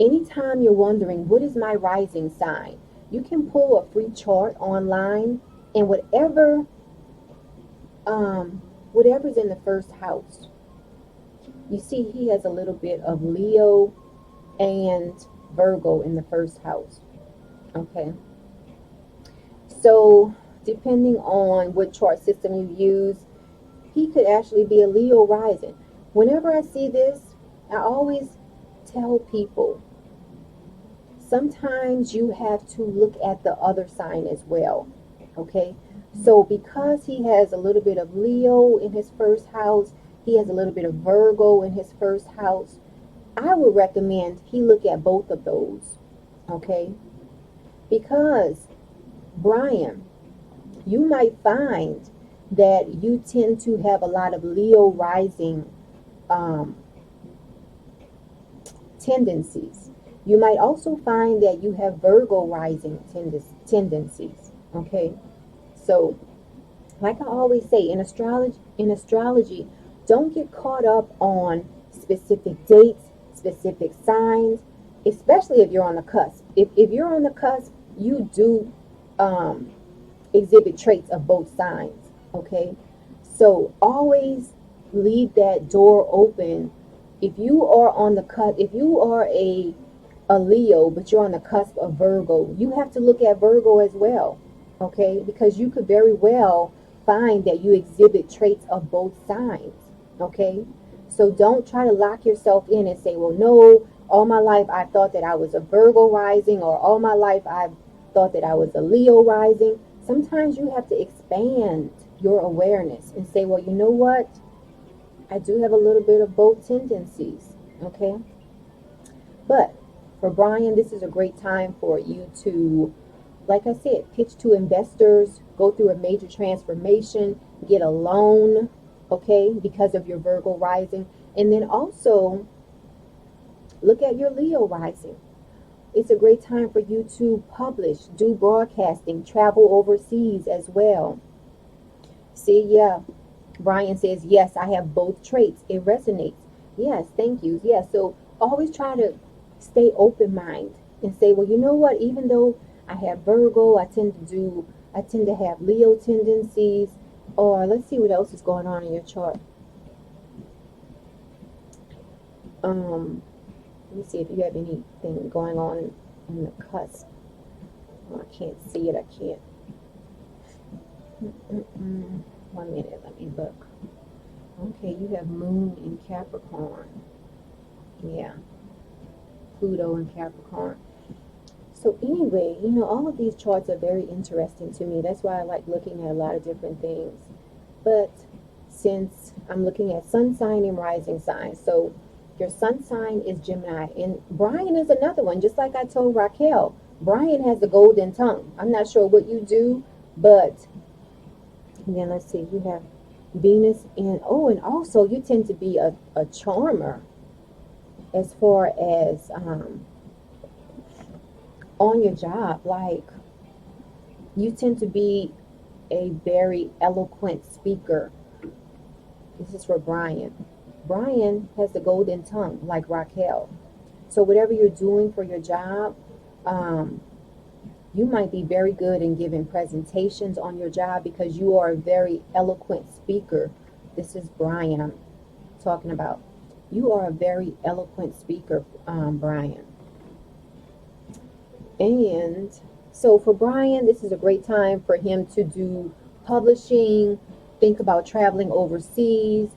anytime you're wondering, what is my rising sign? You can pull a free chart online, and whatever's in the first house. You see, he has a little bit of Leo and Virgo in the first house. Okay. So, depending on what chart system you use, he could actually be a Leo rising. Whenever I see this, I always tell people, sometimes you have to look at the other sign as well. Okay? So because he has a little bit of Leo in his first house, he has a little bit of Virgo in his first house, I would recommend he look at both of those. Okay? Because, Brian, you might find that you tend to have a lot of Leo rising tendencies. You might also find that you have Virgo rising tendencies. Okay, so like I always say, in astrology, don't get caught up on specific dates, specific signs, especially if you're on the cusp. If you're on the cusp, you do exhibit traits of both signs. Okay, so always leave that door open. If you are on the cusp, if you are a Leo, but you're on the cusp of Virgo, you have to look at Virgo as well. Okay, because you could very well find that you exhibit traits of both signs. Okay, so don't try to lock yourself in and say, well, no, all my life I thought that I was a Virgo rising, or all my life I thought that I was a Leo rising. Sometimes you have to expand your awareness and say, well, you know what? I do have a little bit of both tendencies. Okay, but for Brian, this is a great time for you to, like I said, pitch to investors, go through a major transformation, get a loan, okay, because of your Virgo rising. And then also look at your Leo rising. It's a great time for you to publish, do broadcasting, travel overseas as well. See, yeah, Brian says, yes, I have both traits. It resonates. Yes, thank you. Yes, so always try to stay open-minded and say, well, you know what, even though I have Virgo, I tend to have Leo tendencies. Or let's see what else is going on in your chart. Let me see if you have anything going on in the cusp. Oh, I can't see it. I can't. 1 minute. Let me look. Okay, you have Moon in Capricorn. Yeah. Pluto in Capricorn. So anyway, all of these charts are very interesting to me. That's why I like looking at a lot of different things. But since I'm looking at sun sign and rising sign, so your sun sign is Gemini. And Brian is another one, just like I told Raquel. Brian has the golden tongue. I'm not sure what you do, but then let's see, you have Venus in, and also you tend to be a charmer as far as on your job. Like, you tend to be a very eloquent speaker. This is for Brian. Brian has the golden tongue, like Raquel. So whatever you're doing for your job, you might be very good in giving presentations on your job because you are a very eloquent speaker. This is Brian I'm talking about. You are a very eloquent speaker, Brian. And so for Brian, this is a great time for him to do publishing, think about traveling overseas,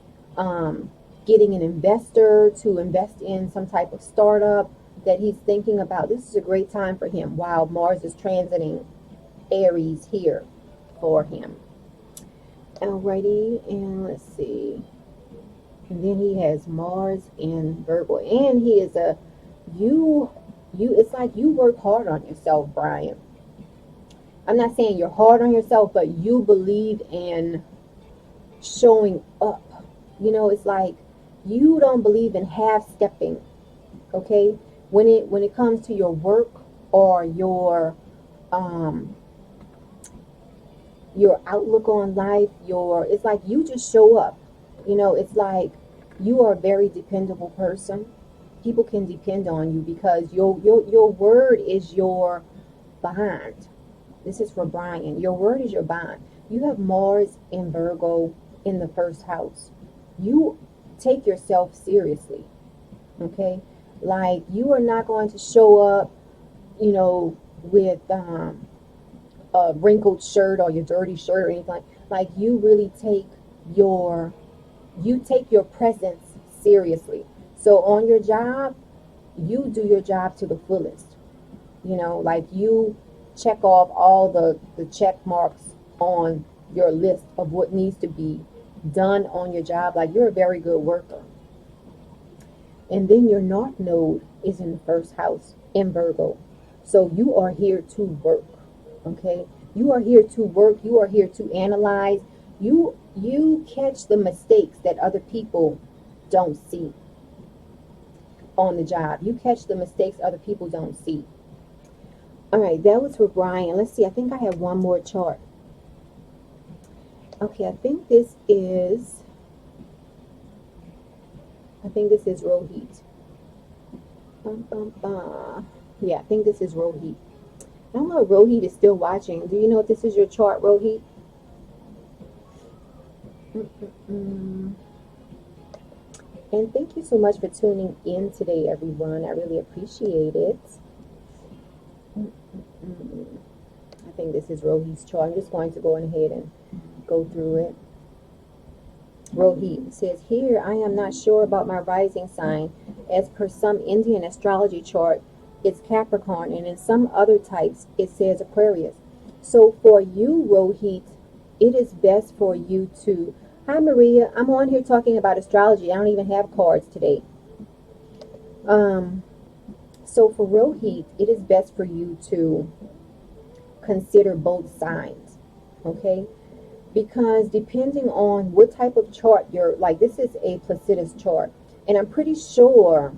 getting an investor to invest in some type of startup that he's thinking about. This is a great time for him while Mars is transiting Aries here for him. Alrighty, and let's see. And then he has Mars in Virgo. And he is it's like you work hard on yourself, Brian. I'm not saying you're hard on yourself, but you believe in showing up. It's like you don't believe in half-stepping, okay? when it comes to your work or um your outlook on life, it's like you just show up. It's like you are a very dependable person. People can depend on you because your word is your bond. This is for Brian. Your word is your bond. You have Mars in Virgo in the first house. You take yourself seriously, okay? Like you are not going to show up, with a wrinkled shirt or your dirty shirt or anything like you really take your presence seriously. So on your job, you do your job to the fullest. Like you check off all the check marks on your list of what needs to be done on your job. Like you're a very good worker. And then your North Node is in the first house in Virgo. So you are here to work. Okay? You are here to work. You are here to analyze. You catch the mistakes that other people don't see on the job. You catch the mistakes other people don't see. All right, that was for Brian. Let's see. I think I have one more chart. Okay, I think this is Rohit. Yeah, I think this is Rohit. I don't know if Rohit is still watching. Do you know if this is your chart, Rohit? And thank you so much for tuning in today, everyone. I really appreciate it. I think this is Rohit's chart. I'm just going to go ahead and go through it. Rohit says, here, I am not sure about my rising sign. As per some Indian astrology chart, it's Capricorn, and in some other types, it says Aquarius. So for you, Rohit, it is best for you to... Hi, Maria. I'm on here talking about astrology. I don't even have cards today. So for Rohit, it is best for you to consider both signs, okay? Because depending on what type of chart you're, like this is a Placidus chart, and I'm pretty sure,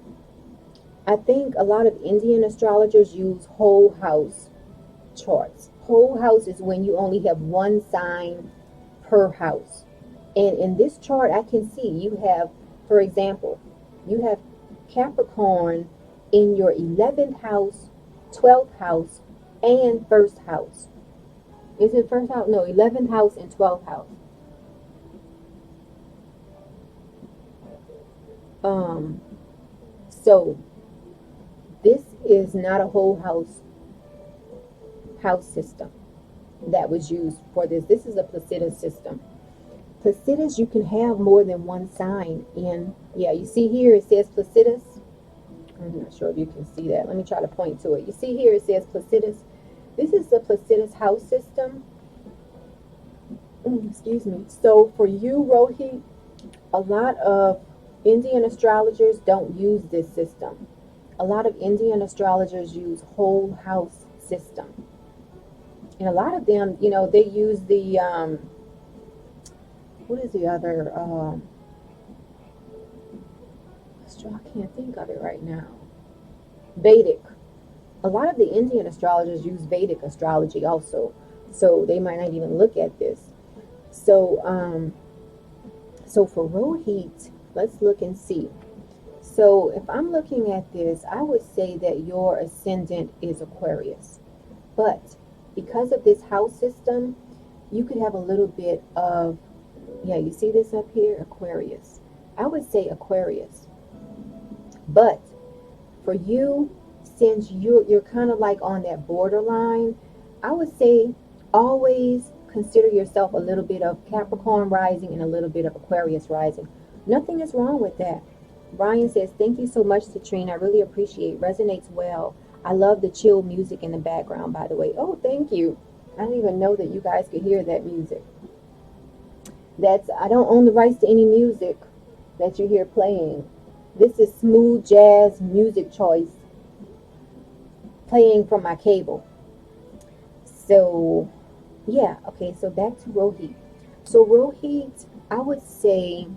I think a lot of Indian astrologers use whole house charts. Whole house is when you only have one sign per house. And in this chart, I can see you have, for example, you have Capricorn in your 11th house, 12th house, and first house. Is it first house? No, 11th house and 12th house. So this is not a whole house system that was used for this. This is a Placidus system. Placidus, you can have more than one sign in. Yeah, you see here it says Placidus. I'm not sure if you can see that. Let me try to point to it. You see here it says Placidus. This is the Placidus house system. Excuse me. So for you, Rohit, a lot of Indian astrologers don't use this system. A lot of Indian astrologers use whole house system. And a lot of them, they use the, what is the other, I can't think of it right now. Vedic. A lot of the Indian astrologers use Vedic astrology also. So they might not even look at this. So, so for Rohit, let's look and see. So if I'm looking at this, I would say that your ascendant is Aquarius. But because of this house system, you could have a little bit of, yeah, you see this up here? Aquarius. I would say Aquarius. But for you, since you're kind of like on that borderline, I would say always consider yourself a little bit of Capricorn rising and a little bit of Aquarius rising. Nothing is wrong with that. Brian says, thank you so much, Citrine. I really appreciate it. Resonates well. I love the chill music in the background, by the way. Oh, thank you. I didn't even know that you guys could hear that music. I don't own the rights to any music that you hear playing. This is smooth jazz music choice playing from my cable. So, yeah. Okay, so back to Rohit. So Rohit, I would say,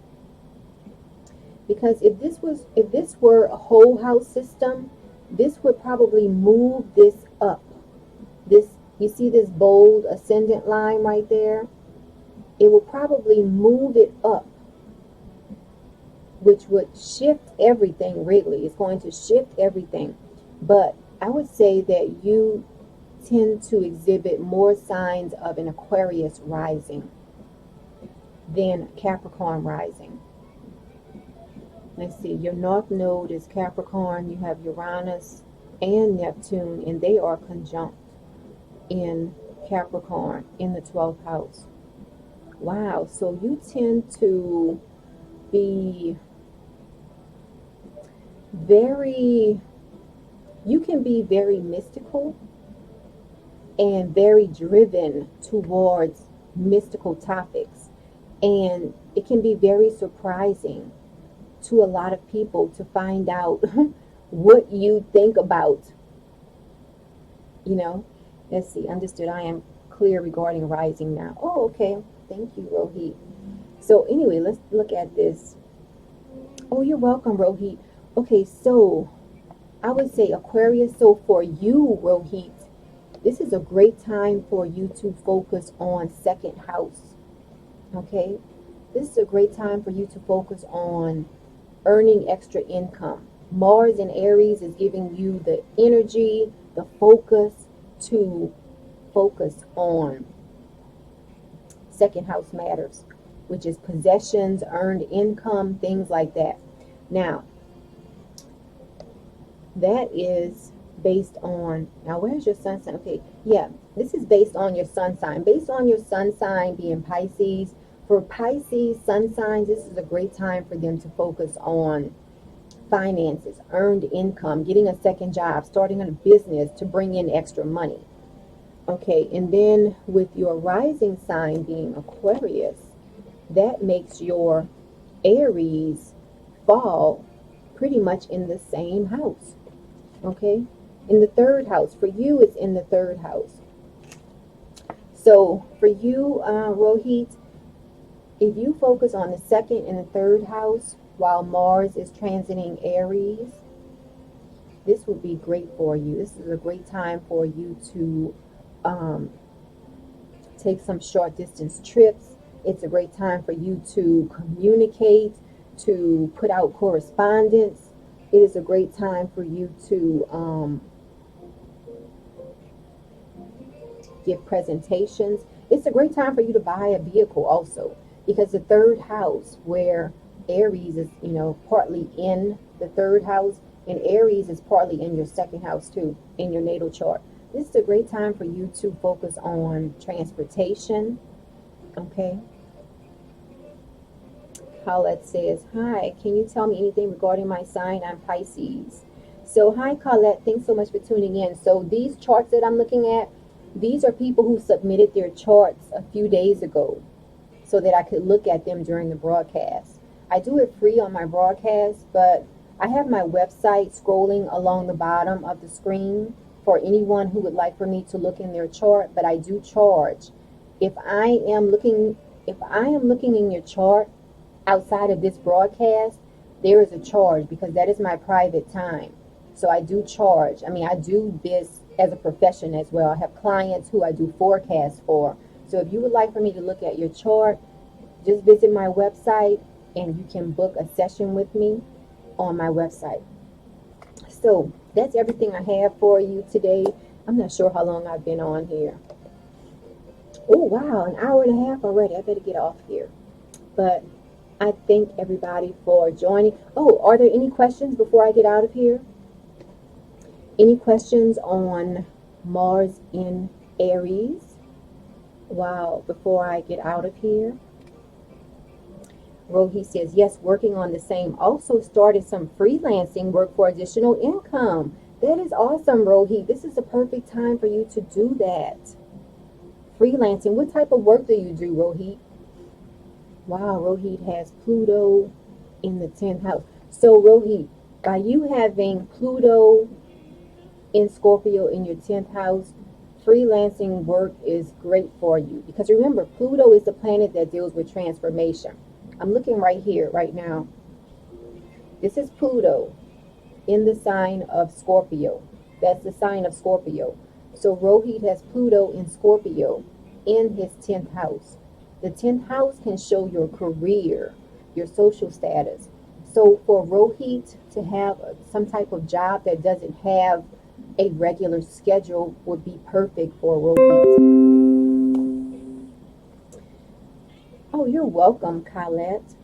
because if this were a whole house system, this would probably move this up. This, you see this bold ascendant line right there? It will probably move it up, which would shift everything, really. It's going to shift everything. But I would say that you tend to exhibit more signs of an Aquarius rising than Capricorn rising. Let's see, your North Node is Capricorn. You have Uranus and Neptune, and they are conjunct in Capricorn in the 12th house. Wow, so you tend to be you can be very mystical and very driven towards mystical topics. And it can be very surprising to a lot of people to find out what you think about, you know. Let's see, understood. I am clear regarding rising now. Oh, okay. Thank you, Rohit. So anyway, let's look at this. Oh, you're welcome, Rohit. Okay, so I would say Aquarius. So for you, Rohit, this is a great time for you to focus on second house. Okay, this is a great time for you to focus on earning extra income. Mars in Aries is giving you the energy, the focus to focus on second house matters, which is possessions, earned income, things like that. Now, that is based on, now where's your sun sign? Okay, yeah, this is based on your sun sign. Based on your sun sign being Pisces, for Pisces sun signs, this is a great time for them to focus on finances, earned income, getting a second job, starting a business to bring in extra money. Okay, and then with your rising sign being Aquarius, that makes your Aries fall pretty much in the same house. Okay, in the third house. For you, it's in the third house. So for you, Rohit, if you focus on the second and the third house while Mars is transiting Aries, this would be great for you. This is a great time for you to take some short distance trips. It's a great time for you to communicate, to put out correspondence. It is a great time for you to give presentations. It's a great time for you to buy a vehicle also, because the third house, where Aries is, partly in the third house, and Aries is partly in your second house too, in your natal chart. This is a great time for you to focus on transportation. Okay. Colette says, hi, can you tell me anything regarding my sign? I'm Pisces. So hi, Colette. Thanks so much for tuning in. So these charts that I'm looking at, these are people who submitted their charts a few days ago so that I could look at them during the broadcast. I do it free on my broadcast, but I have my website scrolling along the bottom of the screen for anyone who would like for me to look in their chart, but I do charge. If I am looking in your chart outside of this broadcast, there is a charge, because that is my private time. So I do charge. I mean, I do this as a profession as well. I have clients who I do forecasts for. So if you would like for me to look at your chart, just visit my website and you can book a session with me on my website. So that's everything I have for you today. I'm not sure how long I've been on here. Oh, wow, an hour and a half already. I better get off here. But I thank everybody for joining. Oh, are there any questions before I get out of here? Any questions on Mars in Aries? Wow, before I get out of here. Rohi says, yes, working on the same. Also started some freelancing work for additional income. That is awesome, Rohi. This is a perfect time for you to do that. Freelancing. What type of work do you do, Rohit? Wow, Rohit has Pluto in the 10th house. So, Rohit, by you having Pluto in Scorpio in your 10th house, freelancing work is great for you. Because remember, Pluto is the planet that deals with transformation. I'm looking right here, right now. This is Pluto. in the sign of Scorpio. That's the sign of Scorpio. So Rohit has Pluto in Scorpio in his 10th house. The 10th house can show your career, your social status. So for Rohit to have some type of job that doesn't have a regular schedule would be perfect for Rohit. Oh, you're welcome, Colette.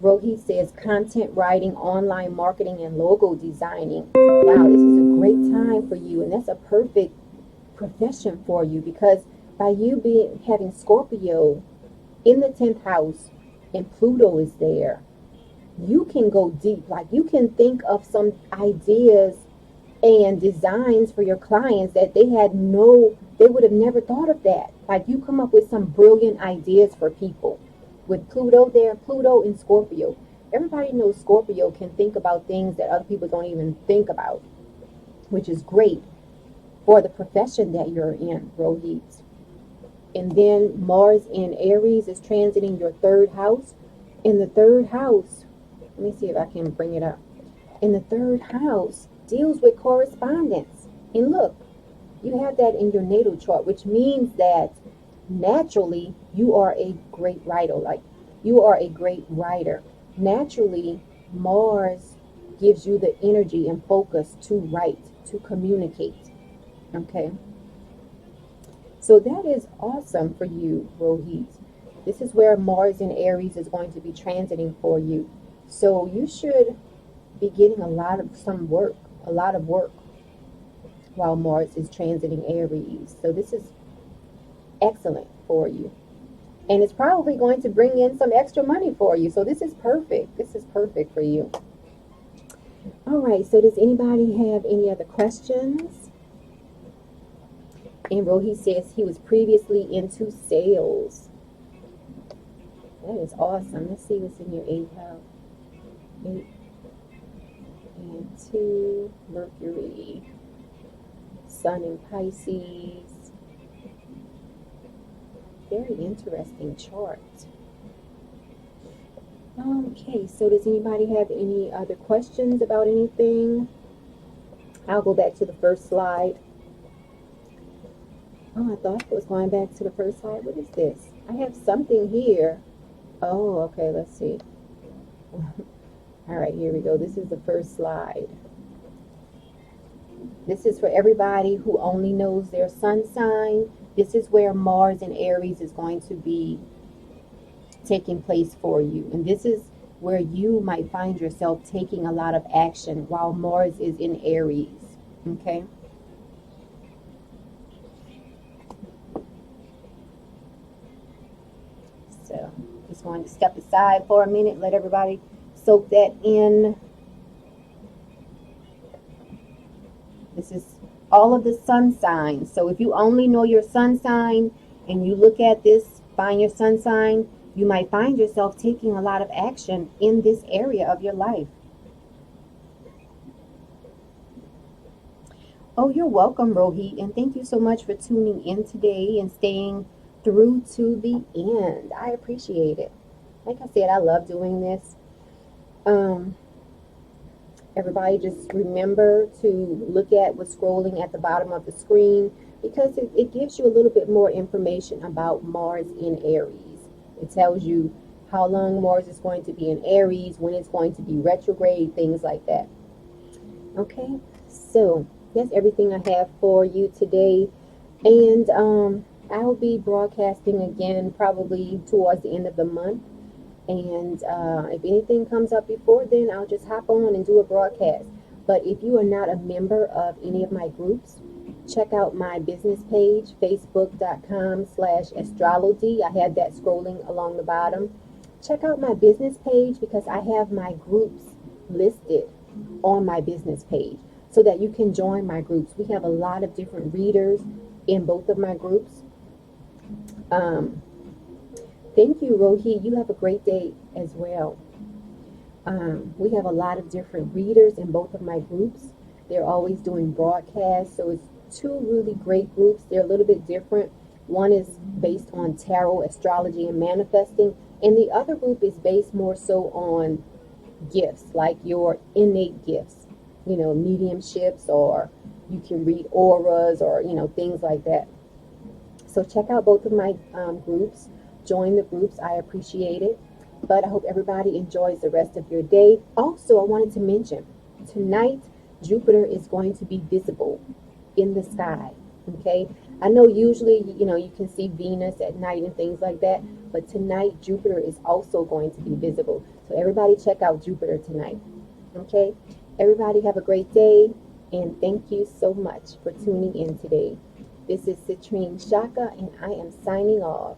Rohit says content writing, online marketing, and logo designing. Wow, this is a great time for you, and that's a perfect profession for you because by you having Scorpio in the 10th house and Pluto is there, you can go deep. Like you can think of some ideas and designs for your clients that they would have never thought of that. Like you come up with some brilliant ideas for people. With Pluto there, Pluto in Scorpio. Everybody knows Scorpio can think about things that other people don't even think about, which is great for the profession that you're in, Rohit. And then Mars in Aries is transiting your 3rd house. In the 3rd house, let me see if I can bring it up. In the 3rd house deals with correspondence. And look, you have that in your natal chart, which means that naturally you are a great writer. Like you are a great writer. Naturally, Mars gives you the energy and focus to write, to communicate. Okay. So that is awesome for you, Rohit. This is where Mars in Aries is going to be transiting for you. So you should be getting a lot of work while Mars is transiting Aries. So this is excellent for you. And it's probably going to bring in some extra money for you. So this is perfect. This is perfect for you. All right. So does anybody have any other questions? And Rohit says he was previously into sales. That is awesome. Let's see what's in your 8th house. 8 and 2, Mercury, Sun in Pisces. Very interesting chart. Okay, so does anybody have any other questions about anything? I'll go back to the first slide. Oh, I thought it was going back to the first slide. What is this? I have something here. Oh, okay, let's see. All right, here we go. This is the first slide. This is for everybody who only knows their sun sign. This is where Mars in Aries is going to be taking place for you. And this is where you might find yourself taking a lot of action while Mars is in Aries. Okay? So, just going to step aside for a minute, let everybody soak that in. This is all of the sun signs. So if you only know your sun sign and you look at this, find your sun sign, you might find yourself taking a lot of action in this area of your life. Oh, you're welcome, Rohit, and thank you so much for tuning in today and staying through to the end. I appreciate it. Like I said, I love doing this. Everybody just remember to look at what's scrolling at the bottom of the screen because it gives you a little bit more information about Mars in Aries. It tells you how long Mars is going to be in Aries, when it's going to be retrograde, things like that. Okay, so that's everything I have for you today. And I will be broadcasting again probably towards the end of the month. And if anything comes up before then, I'll just hop on and do a broadcast. But if you are not a member of any of my groups, check out my business page, facebook.com/astrology. I have that scrolling along the bottom. Check out my business page because I have my groups listed on my business page so that you can join my groups. We have a lot of different readers in both of my groups. Thank you, Rohit. You have a great day as well. We have a lot of different readers in both of my groups. They're always doing broadcasts. So it's two really great groups. They're a little bit different. One is based on tarot, astrology, and manifesting. And the other group is based more so on gifts, like your innate gifts, you know, mediumships, or you can read auras, or, you know, things like that. So check out both of my groups. Join the groups. I appreciate it. But I hope everybody enjoys the rest of your day. Also, I wanted to mention tonight, Jupiter is going to be visible in the sky. Okay. I know usually, you know, you can see Venus at night and things like that. But tonight, Jupiter is also going to be visible. So everybody check out Jupiter tonight. Okay. Everybody have a great day. And thank you so much for tuning in today. This is Citrine Shaka, and I am signing off.